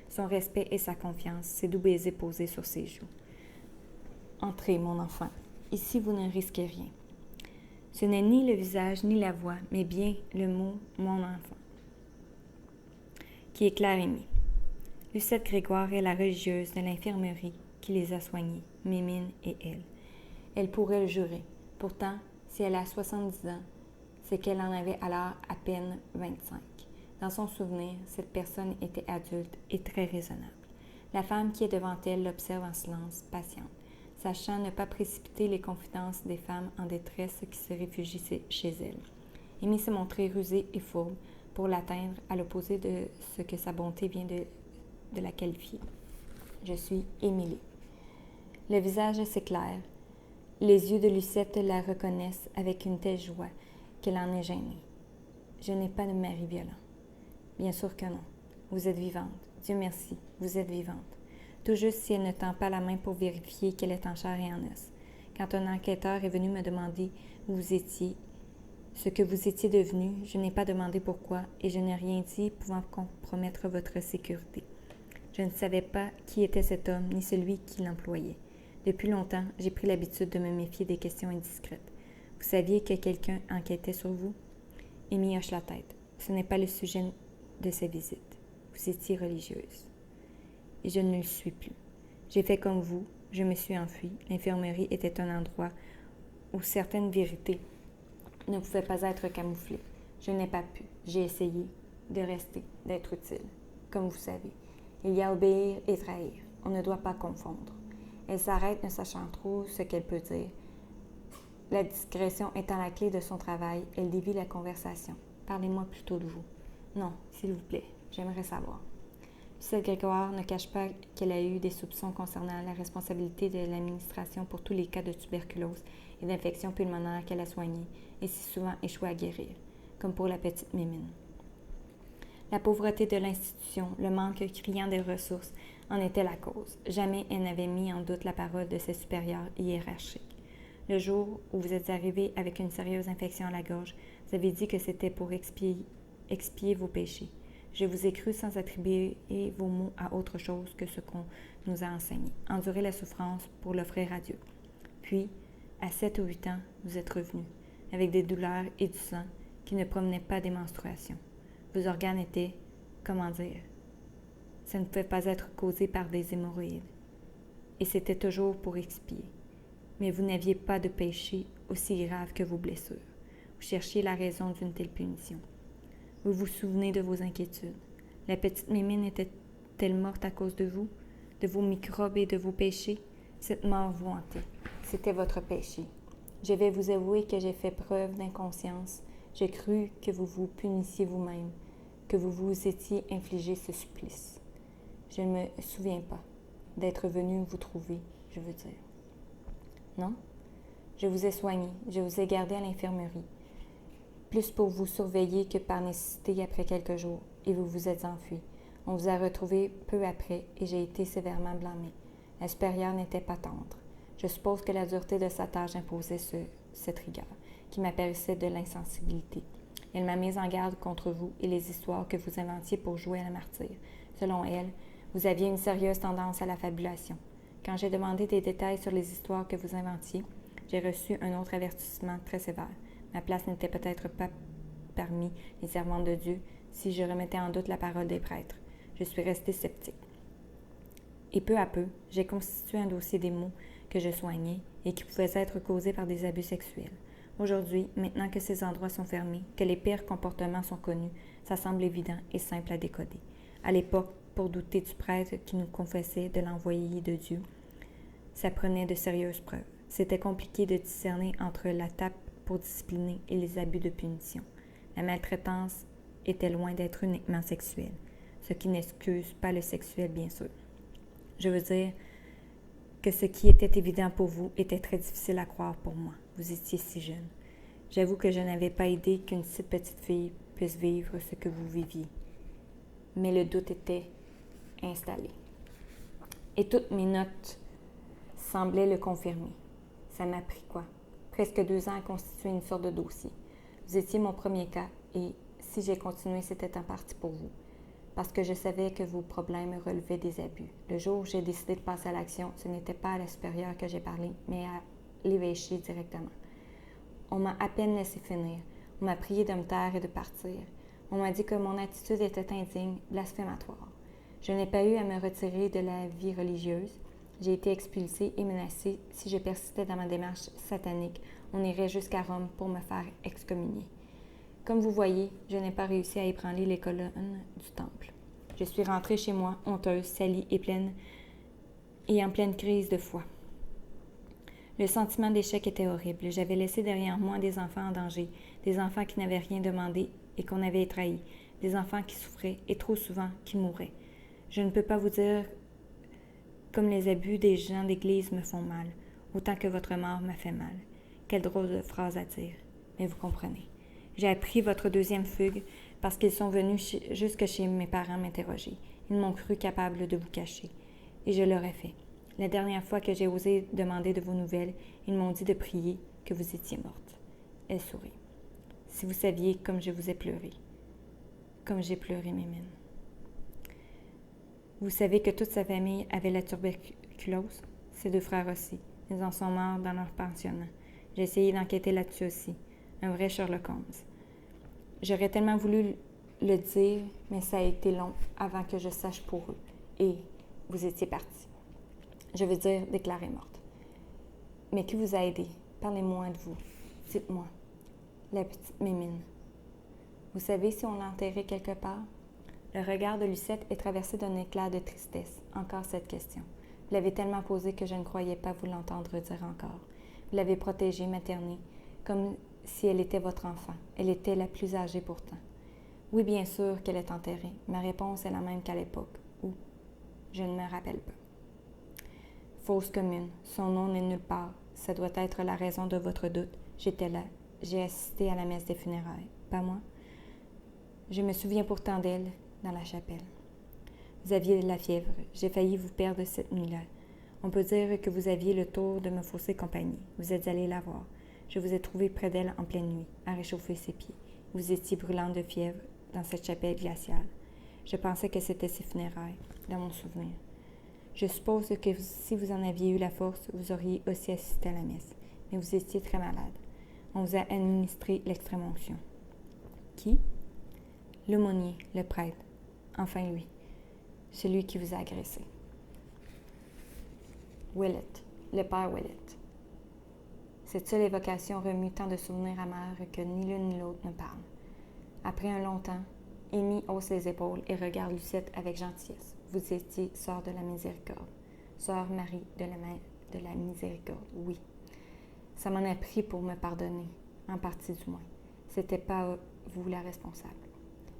Son respect et sa confiance, ses doux baisers posés sur ses joues. Entrez, mon enfant. Ici, vous ne risquez rien. Ce n'est ni le visage ni la voix, mais bien le mot « mon enfant » qui éclaire Amy. Lucette Grégoire est la religieuse de l'infirmerie qui les a soignés, Mémine et elle. Elle pourrait le jurer. Pourtant, si elle a 70 ans, c'est qu'elle en avait alors à peine 25. Dans son souvenir, cette personne était adulte et très raisonnable. La femme qui est devant elle l'observe en silence, patiente, sachant ne pas précipiter les confidences des femmes en détresse qui se réfugient chez elle. Amy se montrait rusée et fourbe pour l'atteindre, à l'opposé de ce que sa bonté vient de la qualifier. Je suis Émilie. Le visage s'éclaire. Les yeux de Lucette la reconnaissent avec une telle joie qu'elle en est gênée. Je n'ai pas de mari violent. Bien sûr que non. Vous êtes vivante. Dieu merci, vous êtes vivante. Tout juste si elle ne tend pas la main pour vérifier qu'elle est en chair et en os. Quand un enquêteur est venu me demander où vous étiez, ce que vous étiez devenu, je n'ai pas demandé pourquoi et je n'ai rien dit pouvant compromettre votre sécurité. Je ne savais pas qui était cet homme ni celui qui l'employait. Depuis longtemps, j'ai pris l'habitude de me méfier des questions indiscrètes. Vous saviez que quelqu'un enquêtait sur vous? Amy hoche la tête. Ce n'est pas le sujet de ces visites. Vous étiez religieuse. Et je ne le suis plus. J'ai fait comme vous, je me suis enfuie. L'infirmerie était un endroit où certaines vérités ne pouvaient pas être camouflées. Je n'ai pas pu. J'ai essayé de rester, d'être utile. Comme vous savez, il y a obéir et trahir. On ne doit pas confondre. Elle s'arrête, ne sachant trop ce qu'elle peut dire. La discrétion étant la clé de son travail, elle dévie la conversation. Parlez-moi plutôt de vous. Non, s'il vous plaît, j'aimerais savoir. Lucette Grégoire ne cache pas qu'elle a eu des soupçons concernant la responsabilité de l'administration pour tous les cas de tuberculose et d'infections pulmonaires qu'elle a soignés et si souvent échoué à guérir, comme pour la petite Mémine. La pauvreté de l'institution, le manque criant des ressources en était la cause. Jamais elle n'avait mis en doute la parole de ses supérieurs hiérarchiques. Le jour où vous êtes arrivé avec une sérieuse infection à la gorge, vous avez dit que c'était pour expier vos péchés. Je vous ai cru sans attribuer vos mots à autre chose que ce qu'on nous a enseigné. Endurez la souffrance pour l'offrir à Dieu. Puis, à 7 ou 8 ans, vous êtes revenu, avec des douleurs et du sang qui ne provenaient pas des menstruations. Vos organes étaient, comment dire, ça ne pouvait pas être causé par des hémorroïdes. Et c'était toujours pour expier. Mais vous n'aviez pas de péché aussi grave que vos blessures. Vous cherchiez la raison d'une telle punition. Vous vous souvenez de vos inquiétudes. La petite Mémine était-elle morte à cause de vous, de vos microbes et de vos péchés? Cette mort vous hantait. C'était votre péché. Je vais vous avouer que j'ai fait preuve d'inconscience. J'ai cru que vous vous punissiez vous-même, que vous vous étiez infligé ce supplice. Je ne me souviens pas d'être venu vous trouver, je veux dire. Non? Je vous ai soigné, je vous ai gardé à l'infirmerie. Plus pour vous surveiller que par nécessité après quelques jours, et vous vous êtes enfui. On vous a retrouvé peu après, et j'ai été sévèrement blâmée. La supérieure n'était pas tendre. Je suppose que la dureté de sa tâche imposait cette rigueur, qui m'apparaissait de l'insensibilité. Elle m'a mise en garde contre vous et les histoires que vous inventiez pour jouer à la martyre. Selon elle, vous aviez une sérieuse tendance à la fabulation. Quand j'ai demandé des détails sur les histoires que vous inventiez, j'ai reçu un autre avertissement très sévère. Ma place n'était peut-être pas parmi les servantes de Dieu si je remettais en doute la parole des prêtres. Je suis restée sceptique. Et peu à peu, j'ai constitué un dossier des maux que je soignais et qui pouvaient être causés par des abus sexuels. Aujourd'hui, maintenant que ces endroits sont fermés, que les pires comportements sont connus, ça semble évident et simple à décoder. À l'époque, pour douter du prêtre qui nous confessait de l'envoyé de Dieu, ça prenait de sérieuses preuves. C'était compliqué de discerner entre la tape pour discipliner et les abus de punition. La maltraitance était loin d'être uniquement sexuelle, ce qui n'excuse pas le sexuel, bien sûr. Je veux dire que ce qui était évident pour vous était très difficile à croire pour moi. Vous étiez si jeune. J'avoue que je n'avais pas idée qu'une si petite fille puisse vivre ce que vous viviez. Mais le doute était installé. Et toutes mes notes semblaient le confirmer. Ça m'a pris quoi? Presque 2 ans à constituer une sorte de dossier. Vous étiez mon premier cas et si j'ai continué, c'était en partie pour vous. Parce que je savais que vos problèmes relevaient des abus. Le jour où j'ai décidé de passer à l'action, ce n'était pas à la supérieure que j'ai parlé, mais à l'évêché directement. On m'a à peine laissé finir. On m'a prié de me taire et de partir. On m'a dit que mon attitude était indigne, blasphématoire. Je n'ai pas eu à me retirer de la vie religieuse. J'ai été expulsée et menacée. Si je persistais dans ma démarche satanique, on irait jusqu'à Rome pour me faire excommunier. Comme vous voyez, je n'ai pas réussi à ébranler les colonnes du temple. Je suis rentrée chez moi, honteuse, salie et en pleine crise de foi. Le sentiment d'échec était horrible. J'avais laissé derrière moi des enfants en danger, des enfants qui n'avaient rien demandé et qu'on avait trahi, des enfants qui souffraient et trop souvent qui mouraient. Je ne peux pas vous dire comme les abus des gens d'église me font mal, autant que votre mort m'a fait mal. Quelle drôle de phrase à dire, mais vous comprenez. J'ai appris votre deuxième fugue parce qu'ils sont venus jusque chez mes parents m'interroger. Ils m'ont cru capable de vous cacher. Et je l'aurais fait. La dernière fois que j'ai osé demander de vos nouvelles, ils m'ont dit de prier que vous étiez morte. Elle sourit. Si vous saviez comme je vous ai pleuré. Comme j'ai pleuré, Mimine. Vous savez que toute sa famille avait la tuberculose? Ses 2 frères aussi. Ils en sont morts dans leur pensionnat. J'ai essayé d'enquêter là-dessus aussi. Un vrai Sherlock Holmes. J'aurais tellement voulu le dire, mais ça a été long avant que je sache pour eux. Et vous étiez parti. Je veux dire, déclarée morte. Mais qui vous a aidé? Parlez-moi de vous. Dites-moi. La petite Mimine. Vous savez si on l'a enterrée quelque part? Le regard de Lucette est traversé d'un éclair de tristesse. Encore cette question. Vous l'avez tellement posée que je ne croyais pas vous l'entendre dire encore. Vous l'avez protégée, maternée, comme si elle était votre enfant. Elle était la plus âgée pourtant. Oui, bien sûr qu'elle est enterrée. Ma réponse est la même qu'à l'époque. Où? Je ne me rappelle pas. Fausse commune. Son nom n'est nulle part. Ça doit être la raison de votre doute. J'étais là. J'ai assisté à la messe des funérailles. Pas moi? Je me souviens pourtant d'elle dans la chapelle. Vous aviez de la fièvre. J'ai failli vous perdre cette nuit-là. On peut dire que vous aviez le tour de me fausser compagnie. Vous êtes allé la voir. Je vous ai trouvé près d'elle en pleine nuit, à réchauffer ses pieds. Vous étiez brûlante de fièvre dans cette chapelle glaciale. Je pensais que c'était ses funérailles, dans mon souvenir. Je suppose que si vous en aviez eu la force, vous auriez aussi assisté à la messe. Mais vous étiez très malade. On vous a administré l'extrême-onction. Qui? L'aumônier, le prêtre. Enfin lui. Celui qui vous a agressé. Willett, le père Willett. Cette seule évocation remue tant de souvenirs amers que ni l'une ni l'autre ne parlent. Après un long temps, Amy hausse les épaules et regarde Lucette avec gentillesse. Vous étiez sœur de la miséricorde. Sœur Marie de la miséricorde, oui. Ça m'en a pris pour me pardonner, en partie du moins. C'était pas vous la responsable.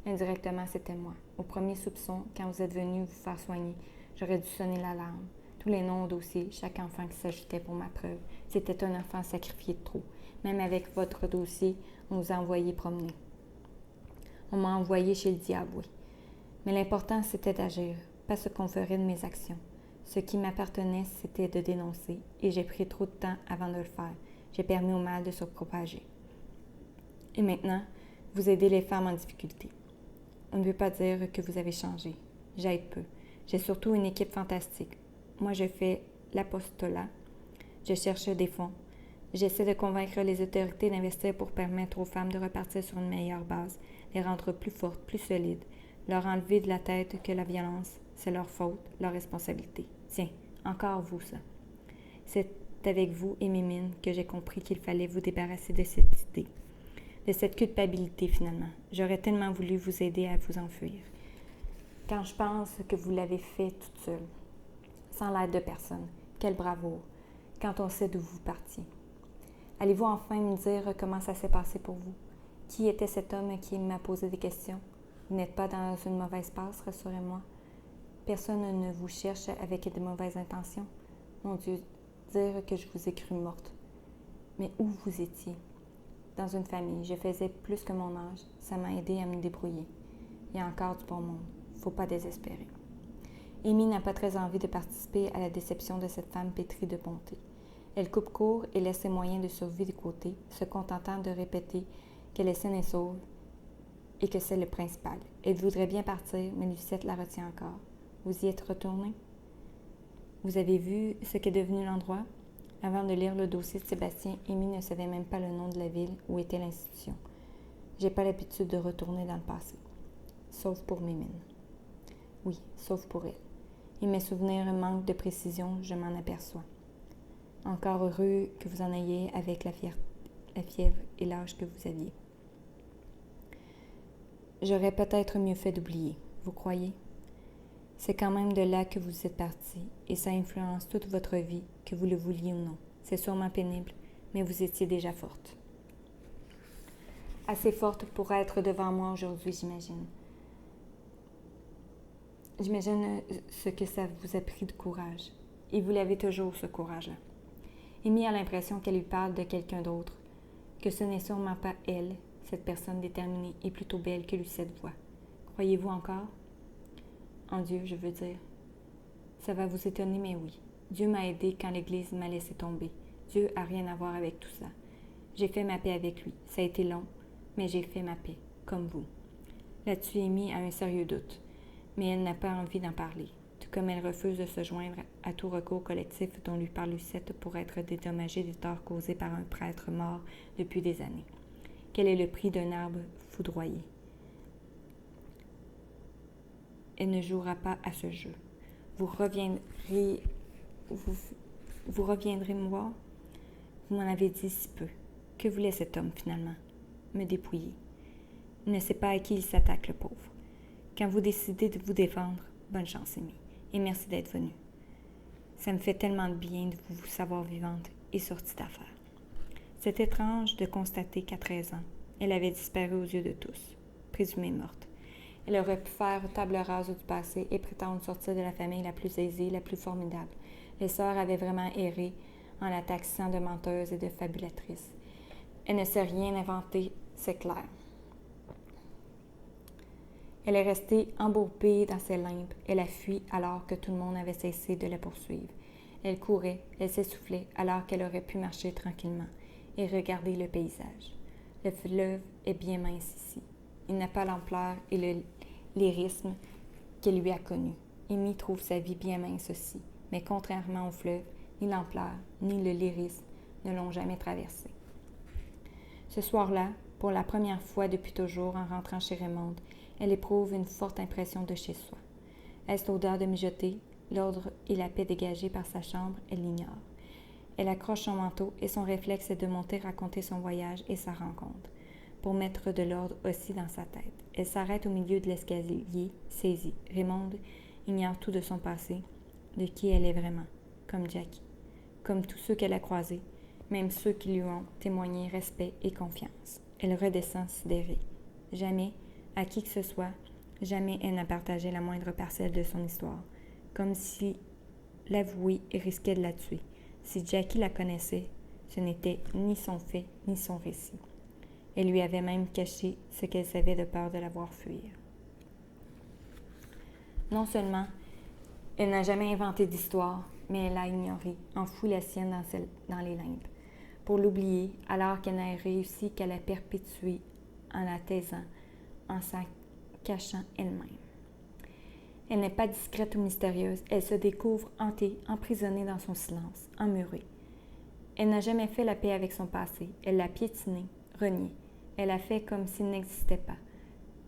Indirectement, c'était moi. Au premier soupçon, quand vous êtes venu vous faire soigner, j'aurais dû sonner l'alarme. Tous les noms au dossier, chaque enfant qui s'ajoutait pour ma preuve, c'était un enfant sacrifié de trop. Même avec votre dossier, on vous a envoyé promener. On m'a envoyé chez le diable, oui. Mais l'important, c'était d'agir, pas ce qu'on ferait de mes actions. Ce qui m'appartenait, c'était de dénoncer, et j'ai pris trop de temps avant de le faire. J'ai permis au mal de se propager. Et maintenant, vous aidez les femmes en difficulté. On ne veut pas dire que vous avez changé. J'aide peu. J'ai surtout une équipe fantastique. Moi, je fais l'apostolat. Je cherche des fonds. J'essaie de convaincre les autorités d'investir pour permettre aux femmes de repartir sur une meilleure base, les rendre plus fortes, plus solides, leur enlever de la tête que la violence, c'est leur faute, leur responsabilité. Tiens, encore vous, ça. C'est avec vous et Mimine que j'ai compris qu'il fallait vous débarrasser de cette idée, de cette culpabilité finalement. J'aurais tellement voulu vous aider à vous enfuir. Quand je pense que vous l'avez fait toute seule, sans l'aide de personne, quelle bravoure, quand on sait d'où vous partiez. Allez-vous enfin me dire comment ça s'est passé pour vous? Qui était cet homme qui m'a posé des questions? Vous n'êtes pas dans une mauvaise passe, rassurez-moi. Personne ne vous cherche avec de mauvaises intentions. Mon Dieu, dire que je vous ai cru morte. Mais où vous étiez? Dans une famille. Je faisais plus que mon âge. Ça m'a aidé à me débrouiller. Il y a encore du bon monde. Faut pas désespérer. Amy n'a pas très envie de participer à la déception de cette femme pétrie de bonté. Elle coupe court et laisse ses moyens de survie de côté, se contentant de répéter qu'elle est saine et sauve et que c'est le principal. Elle voudrait bien partir, mais Lucette la retient encore. Vous y êtes retourné? Vous avez vu ce qu'est devenu l'endroit? Avant de lire le dossier de Sébastien, Amy ne savait même pas le nom de la ville où était l'institution. J'ai pas l'habitude de retourner dans le passé. Sauf pour Mimine. Oui, sauf pour elle. Et mes souvenirs manquent de précision, je m'en aperçois. Encore heureux que vous en ayez avec la fièvre et l'âge que vous aviez. J'aurais peut-être mieux fait d'oublier, vous croyez? C'est quand même de là que vous êtes parti, et ça influence toute votre vie, que vous le vouliez ou non. C'est sûrement pénible, mais vous étiez déjà forte. assez forte pour être devant moi aujourd'hui, j'imagine. J'imagine ce que ça vous a pris de courage. Et vous l'avez toujours, ce courage-là. Amy a l'impression qu'elle lui parle de quelqu'un d'autre, que ce n'est sûrement pas elle, cette personne déterminée et plutôt belle que lui cette voix. Croyez-vous encore? En Dieu, je veux dire. Ça va vous étonner, mais oui. Dieu m'a aidé quand l'Église m'a laissé tomber. Dieu a rien à voir avec tout ça. J'ai fait ma paix avec lui. Ça a été long, mais j'ai fait ma paix, comme vous. Là-dessus, Amy a un sérieux doute, mais elle n'a pas envie d'en parler, tout comme elle refuse de se joindre à tout recours collectif dont lui parle Lucette pour être dédommagée des torts causés par un prêtre mort depuis des années. Quel est le prix d'un arbre foudroyé? Elle ne jouera pas à ce jeu. Vous reviendrez me voir? Vous m'en avez dit si peu. Que voulait cet homme, finalement? Me dépouiller. Il ne sait pas à qui il s'attaque, le pauvre. Quand vous décidez de vous défendre, bonne chance, Amy, et merci d'être venue. Ça me fait tellement de bien de vous savoir vivante et sortie d'affaires. C'est étrange de constater qu'à 13 ans, elle avait disparu aux yeux de tous, présumée morte. Elle aurait pu faire table rase du passé et prétendre sortir de la famille la plus aisée, la plus formidable. Les sœurs avaient vraiment erré en la taxant de menteuse et de fabulatrice. Elle ne s'est rien inventé, c'est clair. Elle est restée embourbée dans ses limbes. Elle a fui alors que tout le monde avait cessé de la poursuivre. Elle courait, elle s'essoufflait alors qu'elle aurait pu marcher tranquillement et regarder le paysage. Le fleuve est bien mince ici. Il n'a pas l'ampleur et le lyrisme qu'elle lui a connu. Amy trouve sa vie bien mince aussi, mais contrairement au fleuve, ni l'ampleur ni le lyrisme ne l'ont jamais traversé. Ce soir-là, pour la première fois depuis toujours en rentrant chez Raymond, elle éprouve une forte impression de chez soi. Est-ce l'odeur de mijoter, l'ordre et la paix dégagés par sa chambre? Elle l'ignore. Elle accroche son manteau et son réflexe est de monter raconter son voyage et sa rencontre, pour mettre de l'ordre aussi dans sa tête. Elle s'arrête au milieu de l'escalier, saisie. Raymond ignore tout de son passé, de qui elle est vraiment, comme Jackie, comme tous ceux qu'elle a croisés, même ceux qui lui ont témoigné respect et confiance. Elle redescend sidérée. Jamais, à qui que ce soit, jamais elle n'a partagé la moindre parcelle de son histoire, comme si l'avouer risquait de la tuer. Si Jackie la connaissait, ce n'était ni son fait ni son récit. Elle lui avait même caché ce qu'elle savait de peur de la voir fuir. Non seulement elle n'a jamais inventé d'histoire, mais elle l'a ignorée, enfoui la sienne dans les limbes, pour l'oublier, alors qu'elle n'a réussi qu'à la perpétuer en la taisant, en s'en cachant elle-même. Elle n'est pas discrète ou mystérieuse, elle se découvre hantée, emprisonnée dans son silence, emmurée. Elle n'a jamais fait la paix avec son passé, elle l'a piétiné, renié. Elle a fait comme s'il n'existait pas,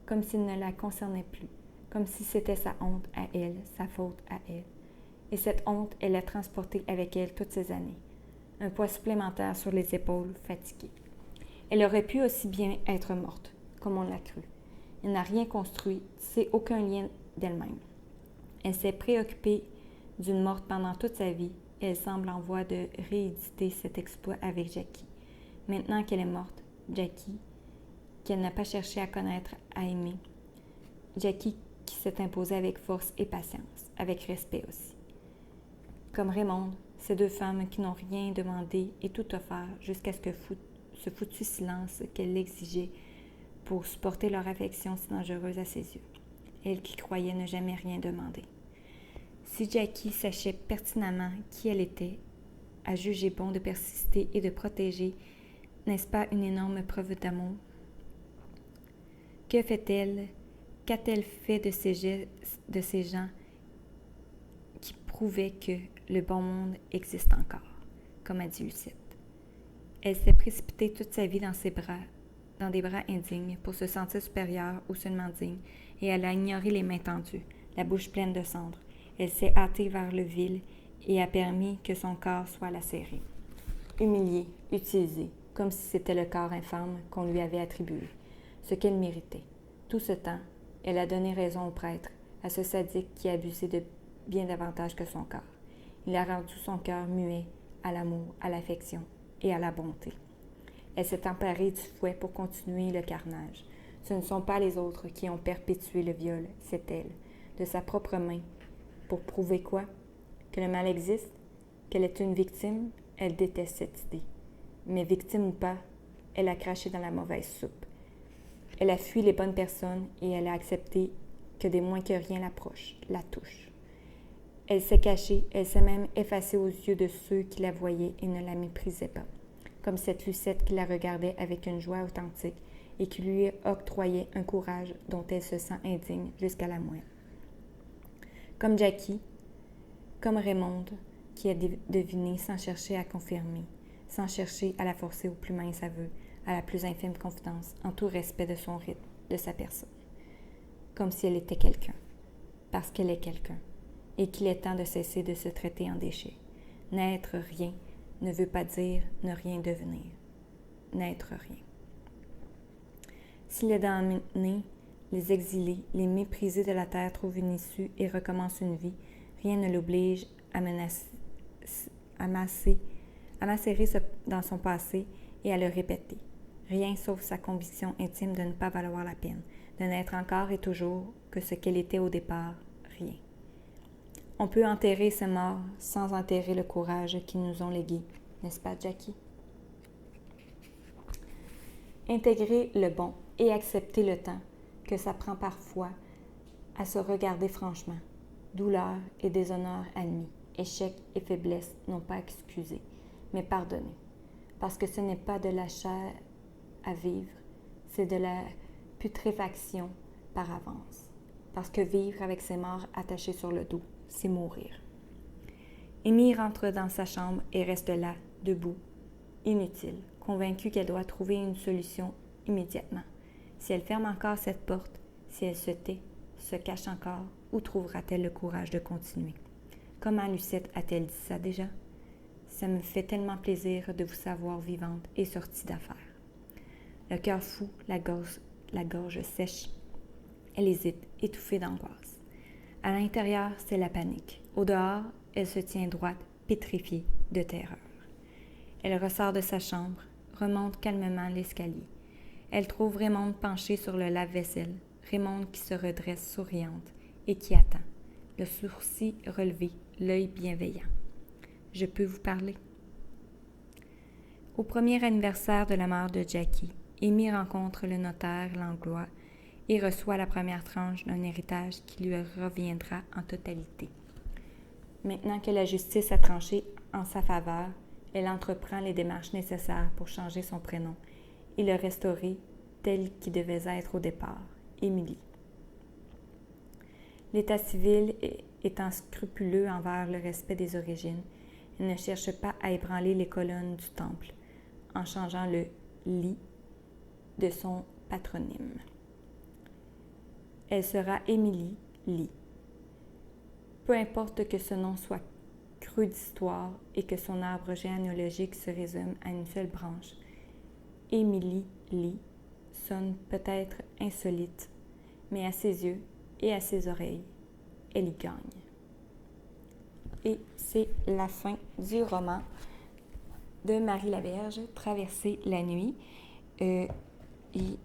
comme s'il ne la concernait plus, comme si c'était sa honte à elle, sa faute à elle. Et cette honte, elle l'a transportée avec elle toutes ces années, un poids supplémentaire sur les épaules fatiguées. Elle aurait pu aussi bien être morte, comme on l'a cru. Elle n'a rien construit, tissé aucun lien d'elle-même. Elle s'est préoccupée d'une morte pendant toute sa vie et elle semble en voie de rééditer cet exploit avec Jackie. Maintenant qu'elle est morte, Jackie, qu'elle n'a pas cherché à connaître, à aimer. Jackie qui s'est imposée avec force et patience, avec respect aussi. Comme Raymond, ces deux femmes qui n'ont rien demandé et tout offert jusqu'à ce foutu silence qu'elle exigeait pour supporter leur affection si dangereuse à ses yeux. Elle qui croyait ne jamais rien demander. Si Jackie sachait pertinemment qui elle était, a jugé bon de persister et de protéger, n'est-ce pas une énorme preuve d'amour? Que fait-elle? Qu'a-t-elle fait de ces gens qui prouvaient que le bon monde existe encore, comme a dit Lucette? Elle s'est précipitée toute sa vie dans des bras indignes, pour se sentir supérieure ou seulement digne, et elle a ignoré les mains tendues, la bouche pleine de cendres. Elle s'est hâtée vers le vil et a permis que son corps soit lacéré, humilié, utilisé, comme si c'était le corps infâme qu'on lui avait attribué, ce qu'elle méritait. Tout ce temps, elle a donné raison au prêtre, à ce sadique qui abusait de bien davantage que son corps. Il a rendu son cœur muet à l'amour, à l'affection et à la bonté. Elle s'est emparée du fouet pour continuer le carnage. Ce ne sont pas les autres qui ont perpétué le viol, c'est elle, de sa propre main. Pour prouver quoi? Que le mal existe? Qu'elle est une victime? Elle déteste cette idée. Mais victime ou pas, elle a craché dans la mauvaise soupe. Elle a fui les bonnes personnes et elle a accepté que des moins que rien l'approchent, la touchent. Elle s'est cachée, elle s'est même effacée aux yeux de ceux qui la voyaient et ne la méprisaient pas, comme cette Lucette qui la regardait avec une joie authentique et qui lui octroyait un courage dont elle se sent indigne jusqu'à la moelle. Comme Jackie, comme Raymonde, qui a deviné sans chercher à confirmer, sans chercher à la forcer au plus mince aveu, à la plus infime confidence, en tout respect de son rythme, de sa personne. Comme si elle était quelqu'un, parce qu'elle est quelqu'un, et qu'il est temps de cesser de se traiter en déchet. N'être rien ne veut pas dire ne rien devenir. N'être rien. Si les damnés, les exilés, les méprisés de la terre trouvent une issue et recommencent une vie, rien ne l'oblige à macérer dans son passé et à le répéter. Rien sauf sa conviction intime de ne pas valoir la peine, de n'être encore et toujours que ce qu'elle était au départ, rien. On peut enterrer ces morts sans enterrer le courage qu'ils nous ont légué, n'est-ce pas, Jackie? Intégrer le bon et accepter le temps que ça prend parfois à se regarder franchement. Douleur et déshonneur admis, échec et faiblesse non pas excusés, mais pardonnés. Parce que ce n'est pas de la chair à vivre, c'est de la putréfaction par avance. Parce que vivre avec ses morts attachés sur le dos, c'est mourir. Amy rentre dans sa chambre et reste là, debout, inutile, convaincue qu'elle doit trouver une solution immédiatement. Si elle ferme encore cette porte, si elle se tait, se cache encore, où trouvera-t-elle le courage de continuer? Comment Lucette a-t-elle dit ça déjà? Ça me fait tellement plaisir de vous savoir vivante et sortie d'affaires. Le cœur fou, la gorge sèche. Elle hésite, étouffée d'angoisse. À l'intérieur, c'est la panique. Au dehors, elle se tient droite, pétrifiée de terreur. Elle ressort de sa chambre, remonte calmement l'escalier. Elle trouve Raymonde penchée sur le lave-vaisselle, Raymonde qui se redresse souriante et qui attend, le sourcil relevé, l'œil bienveillant. « Je peux vous parler? » Au premier anniversaire de la mort de Jackie, Amy rencontre le notaire Langlois et reçoit la première tranche d'un héritage qui lui reviendra en totalité. Maintenant que la justice a tranché en sa faveur, elle entreprend les démarches nécessaires pour changer son prénom et le restaurer tel qu'il devait être au départ, Émilie. L'état civil étant scrupuleux envers le respect des origines, elle ne cherche pas à ébranler les colonnes du temple en changeant le « lit » de son patronyme. Elle sera Émilie Lee. Peu importe que ce nom soit creux d'histoire et que son arbre généalogique se résume à une seule branche, Émilie Lee sonne peut-être insolite, mais à ses yeux et à ses oreilles, elle y gagne. Et c'est la fin du roman de Marie Laberge, Traverser la nuit. Et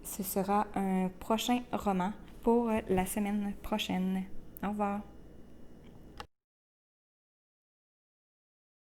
ce sera un prochain roman pour la semaine prochaine. Au revoir.